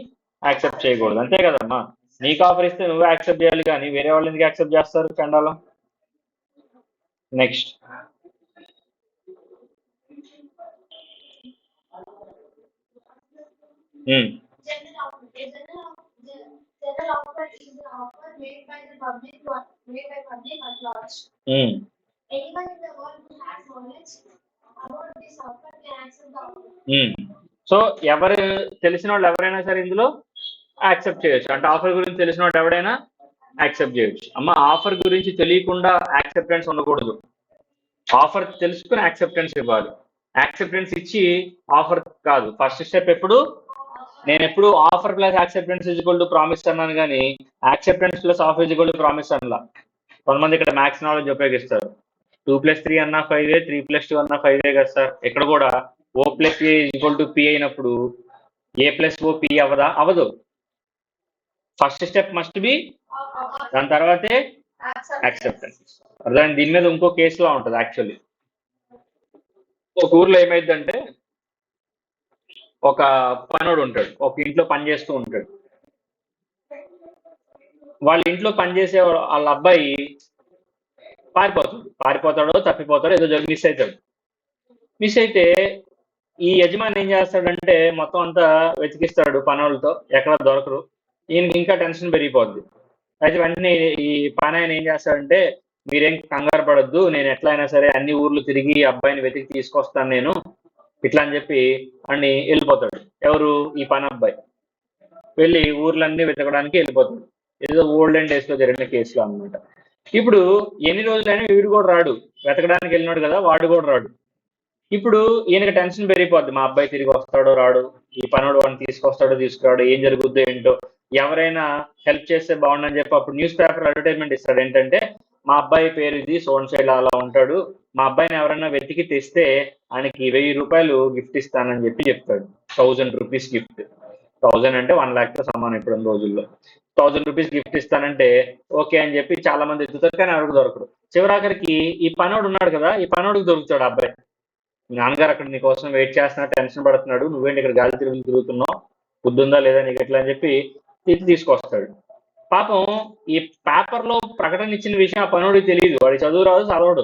accept చేయకూడదు, అంతే కదమ్మా. నీకు ఆఫర్ ఇస్తే నువ్వే యాక్సెప్ట్ చేయాలి కానీ వేరే వాళ్ళు ఎందుకు యాక్సెప్ట్ చేస్తారు చండాలం. Next General offer is an offer made by public at large. Anyone in the world who has knowledge about this offer can accept the offer. So ఎవరు తెలిసిన వాళ్ళు ఎవరైనా సరే ఇందులో యాక్సెప్ట్ చేయొచ్చు, అంటే ఆఫర్ గురించి తెలిసిన వాళ్ళు ఎవరైనా యాక్సెప్ట్ చేయొచ్చు. అమ్మ, ఆఫర్ గురించి తెలియకుండా యాక్సెప్టెన్స్ ఉండకూడదు, ఆఫర్ తెలుసుకుని యాక్సెప్టెన్స్ ఇవ్వాలి. యాక్సెప్టెన్స్ ఇచ్చి ఆఫర్ కాదు. ఫస్ట్ స్టెప్ నేను ఎప్పుడు offer plus acceptance equal to promise అన్నాను కానీ acceptance plus offer equal to promise అనలా. కొంతమంది ఇక్కడ మ్యాథ్స్ నాలెడ్జ్ ఉపయోగిస్తారు. 2+3 అన్నా 5 3+2 అన్నా 5 కదా సార్. ఇక్కడ కూడా O+A ఈక్వల్ టు P అయినప్పుడు A+O P అవదా? అవదు. ఫస్ట్ స్టెప్ మస్ట్ బి, దాని తర్వాతే యాక్సెప్టెన్స్. అర్థం. దీని మీద ఇంకో కేసులా ఉంటుంది యాక్చువల్లీ. ఒక ఊర్లో ఏమైందంటే ఒక పనోడు ఉంటాడు, ఒక ఇంట్లో పని చేస్తూ ఉంటాడు. వాళ్ళ ఇంట్లో పనిచేసే వాళ్ళ అబ్బాయి పారిపోతాడో తప్పిపోతాడో ఏదో మిస్ అవుతాడు. మిస్ అయితే ఈ యజమాని ఏం చేస్తాడంటే మొత్తం అంతా వెతికిస్తాడు పనులతో, ఎక్కడ దొరకరు. ఈయనకి ఇంకా టెన్షన్ పెరిగిపోద్ది. అయితే వెంటనే ఈ పని ఆయన ఏం చేస్తాడంటే, మీరేం కంగారు పడద్దు, నేను ఎట్లా అయినా సరే అన్ని ఊర్లు తిరిగి అబ్బాయిని వెతికి తీసుకొస్తాను నేను, ఇట్లా అని చెప్పి అన్ని వెళ్ళిపోతాడు. ఎవరు? ఈ పని అబ్బాయి వెళ్ళి ఊర్లన్నీ వెతకడానికి వెళ్ళిపోతాడు. ఏదో ఓల్డెన్ డేస్ లో జరిగిన కేసులో అనమాట. ఇప్పుడు ఎన్ని రోజులైనా వీడు కూడా రాడు, వెతకడానికి వెళ్ళినాడు కదా వాడు కూడా రాడు. ఇప్పుడు ఈయనకి టెన్షన్ పెరిగిపోద్ది, మా అబ్బాయి తిరిగి వస్తాడో రాడు, ఈ పనుడు వాడిని తీసుకొస్తాడో తీసుకురాడో, ఏం జరుగుద్దో ఏంటో, ఎవరైనా హెల్ప్ చేస్తే బాగుండని చెప్పి అప్పుడు న్యూస్ పేపర్ అడ్వర్టైజ్మెంట్ ఇస్తాడు. ఏంటంటే, మా అబ్బాయి పేరు ఇది, సోన్ సైడ్ అలా ఉంటాడు, మా అబ్బాయిని ఎవరైనా వెతికి తెస్తే ఆయనకి 1000 రూపాయలు గిఫ్ట్ ఇస్తానని చెప్పి చెప్తాడు. 1000 రూపీస్ గిఫ్ట్. 1000 అంటే 1 lakh సమానం ఇప్పుడు రోజుల్లో. 1000 రూపీస్ గిఫ్ట్ ఇస్తానంటే ఓకే అని చెప్పి చాలా మంది ఎత్తుతారు, కానీ ఎవరికి దొరకడు. చివరాఖరికి ఈ పనోడు ఉన్నాడు కదా, ఈ పనోడికి దొరుకుతాడు అబ్బాయి. నాన్నగారు అక్కడ నీకోసం వెయిట్ చేస్తున్నా, టెన్షన్ పడుతున్నాడు, నువ్వేంటి ఇక్కడ గాలి తిరుగుతున్నావు, బుద్ధుందా లేదా నీకు ఎట్లా అని చెప్పి తీసుకొస్తాడు. పాపం ఈ పేపర్లో ప్రకటన ఇచ్చిన విషయం ఆ పనోడికి తెలియదు, వాడి చదువు రాదు, చదవడు.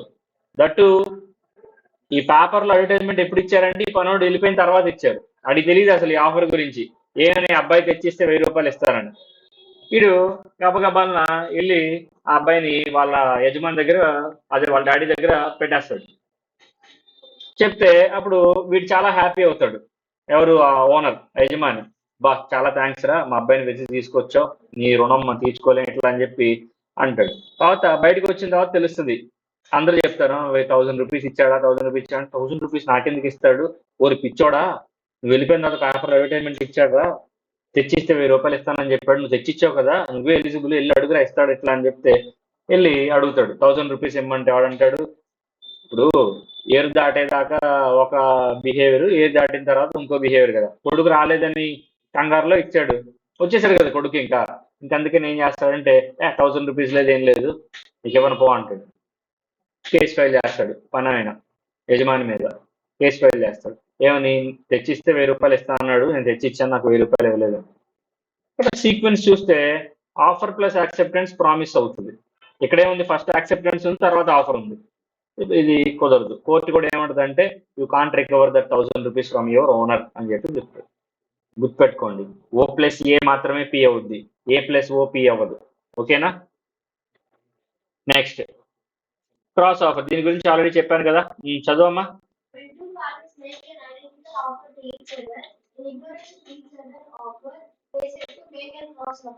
దట్టు ఈ పేపర్లో అడ్వర్టైజ్మెంట్ ఎప్పుడు ఇచ్చారంటే ఈ పనోడు వెళ్ళిపోయిన తర్వాత ఇచ్చారు. వాడికి తెలియదు అసలు ఈ ఆఫర్ గురించి, ఏమని అబ్బాయి తెచ్చిస్తే 1000 రూపాయలు ఇస్తారని. వీడు గబగబాలన వెళ్ళి ఆ అబ్బాయిని వాళ్ళ యజమాని దగ్గర, అదే వాళ్ళ డాడీ దగ్గర పెట్టేస్తాడు. చెప్తే అప్పుడు వీడు చాలా హ్యాపీ అవుతాడు. ఎవరు? ఆ ఓనర్, యజమాని. బా చాలా థ్యాంక్స్ రా, మా అబ్బాయిని వెతికి తీసుకొచ్చావు, నీ రుణం మనం తీర్చుకోలేం ఇట్లా అని చెప్పి అంటాడు. తర్వాత బయటకు వచ్చిన తర్వాత తెలుస్తుంది, అందరూ చెప్తారు 1000 రూపీస్ ఇచ్చాడా, 1000 రూపీస్ ఇచ్చాడు. 1000 రూపీస్ నాకెందుకు ఇస్తాడు, ఓరి పిచ్చోడా, నువ్వు వెళ్ళిపోయిన తర్వాత పేపర్ అడ్వర్టైజ్మెంట్ ఇచ్చాడా, తెచ్చిస్తే 1000 రూపాయలు ఇస్తానని చెప్పాడు, నువ్వు తెచ్చిచ్చావు కదా, నువ్వే ఎలిజిబుల్, వెళ్ళి అడుగురా ఇస్తాడు ఇట్లా అని చెప్తే వెళ్ళి అడుగుతాడు. 1000 రూపీస్ ఇమ్మంటే వాడంటాడు, ఇప్పుడు ఏరు దాటేదాకా ఒక బిహేవియర్, ఏరు దాటిన తర్వాత ఇంకో బిహేవియర్ కదా. కొడుకు రాలేదని కంగారులో ఇచ్చాడు, వచ్చేసాడు కదా కొడుకు. ఇంకందుకే నేను చేస్తాడంటే 1000 రూపీస్ లేదు ఏం లేదు, నీకు ఇవ్వను పో అంటాడు. కేసు ఫైల్ చేస్తాడు పని ఆయన యజమాని మీద, కేసు ఫైల్ చేస్తాడు. ఏమని? తెచ్చిస్తే 1000 రూపాయలు ఇస్తా అన్నాడు, నేను తెచ్చిచ్చాను, నాకు 1000 రూపాయలు ఇవ్వలేదు. ఇక్కడ సీక్వెన్స్ చూస్తే ఆఫర్ ప్లస్ యాక్సెప్టెన్స్ ప్రామిస్ అవుతుంది. ఇక్కడేముంది? ఫస్ట్ యాక్సెప్టెన్స్ ఉంది, తర్వాత ఆఫర్ ఉంది. ఇది కుదరదు. కోర్టు కూడా ఏమంటుంది అంటే, you can't recover that 1000 rupees from your owner అని చెప్పి చెప్తాడు. గుర్తుపెట్టుకోండి, O+A మాత్రమే P అవుద్ది, A+O P అవ్వదు. ఓకేనా? Next cross offer. దీని గురించి ఆల్రెడీ చెప్పాను కదా, చదువమ్మా.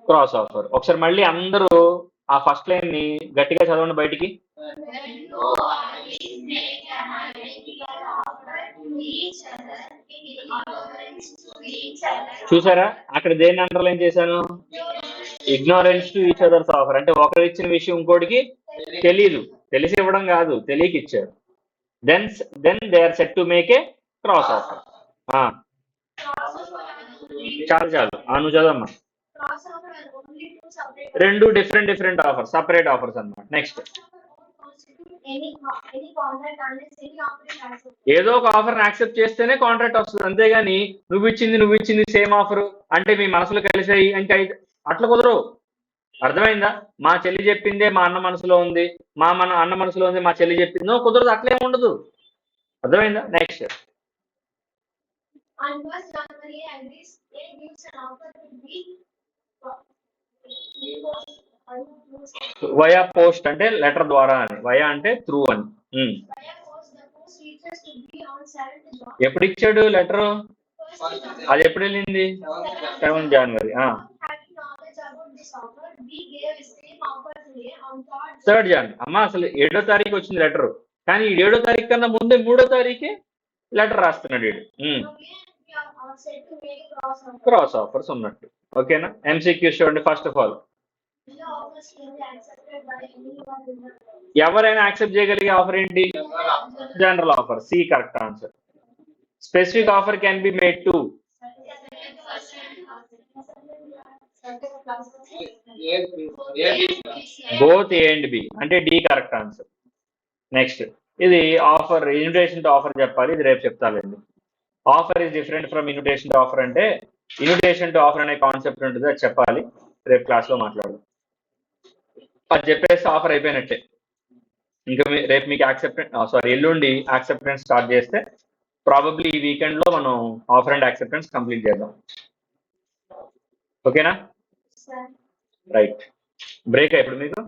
Cross offer. ఒకసారి మళ్ళీ అందరూ ఆ ఫస్ట్ లైన్ ని గట్టిగా చదవండి బయటికి. చూసారా అక్కడ దేన్ని అండర్లైన్ చేశాను? Ignorance to each others offer. అంటే ఒకరు ఇచ్చిన విషయం ఇంకోటికి తెలీదు, తెలిసి ఇవ్వడం కాదు, తెలియక ఇచ్చారు. Then they are set to make a cross offer. చాలు నువ్వు చదవమ్మా. separate. రెండు డిఫరెంట్ ఆఫర్స్, సపరేట్ ఆఫర్స్ అన్నమాట. Next Any contract unless any offer is accepted. ఏదో ఒక ఆఫర్ యాక్సెప్ట్ చేస్తేనే కాంట్రాక్ట్ వస్తుంది, అంతేగాని నువ్వు ఇచ్చింది సేమ్ ఆఫర్ అంటే మీ మనసులో కలిసాయి ఇంకా అట్లా కుదరవు. అర్థమైందా? మా చెల్లి చెప్పిందే మా అన్న మనసులో ఉంది, అన్న మనసులో ఉంది మా చెల్లి చెప్పింది, కుదరదు, అట్లే ఉండదు. అర్థమైందా? Next On 1st January, agrees A gives an offer to B. Via post అంటే లెటర్ ద్వారా అని, వయా అంటే త్రూ అని. Via post, the post reaches to B on 7th January. ఎప్పుడు ఇచ్చాడు లెటర్? అది ఎప్పుడు వెళ్ళింది? 7 జనవరి. Having knowledge about this offer, B gave the same offer to A on 3rd Jan. అమ్మా అసలు 7వ తారీఖు వచ్చింది లెటర్, కానీ ఈ 7వ తారీఖు కన్నా ముందే 3వ తారీఖే లెటర్ రాస్తున్నాడు వీడు. క్రాస్ ఆఫర్స్ ఉన్నట్టు. ఓకేనా? ఎంసీక్యూస్ చూడండి. ఫస్ట్ ఆఫ్ ఆల్ ఎవరైనా యాక్సెప్ట్ చేయగలిగే ఆఫర్ ఏంటి? General offer. C correct answer. Specific offer can be made to both A and B అంటే డి కరెక్ట్ ఆన్సర్. నెక్స్ట్ ఇది ఆఫర్, ఇన్విటేషన్ టు ఆఫర్ చెప్పాలి, ఇది రేపు చెప్తానండి. Offer is different from invitation to offer అంటే invitation to offer అనే concept ఉంటుంది, అది చెప్పాలి, రేపు క్లాస్లో మాట్లాడదాం. అది చెప్పేస్తే ఆఫర్ అయిపోయినట్టే. ఇంకా రేపు మీకు ఎల్లుండి యాక్సెప్టెన్స్ స్టార్ట్ చేస్తే ప్రాబబ్లీ ఈ వీకెండ్లో మనం ఆఫర్ అండ్ యాక్సెప్టెన్స్ కంప్లీట్ చేద్దాం. ఓకేనా? రైట్. బ్రేక్ ఇప్పుడు మీకు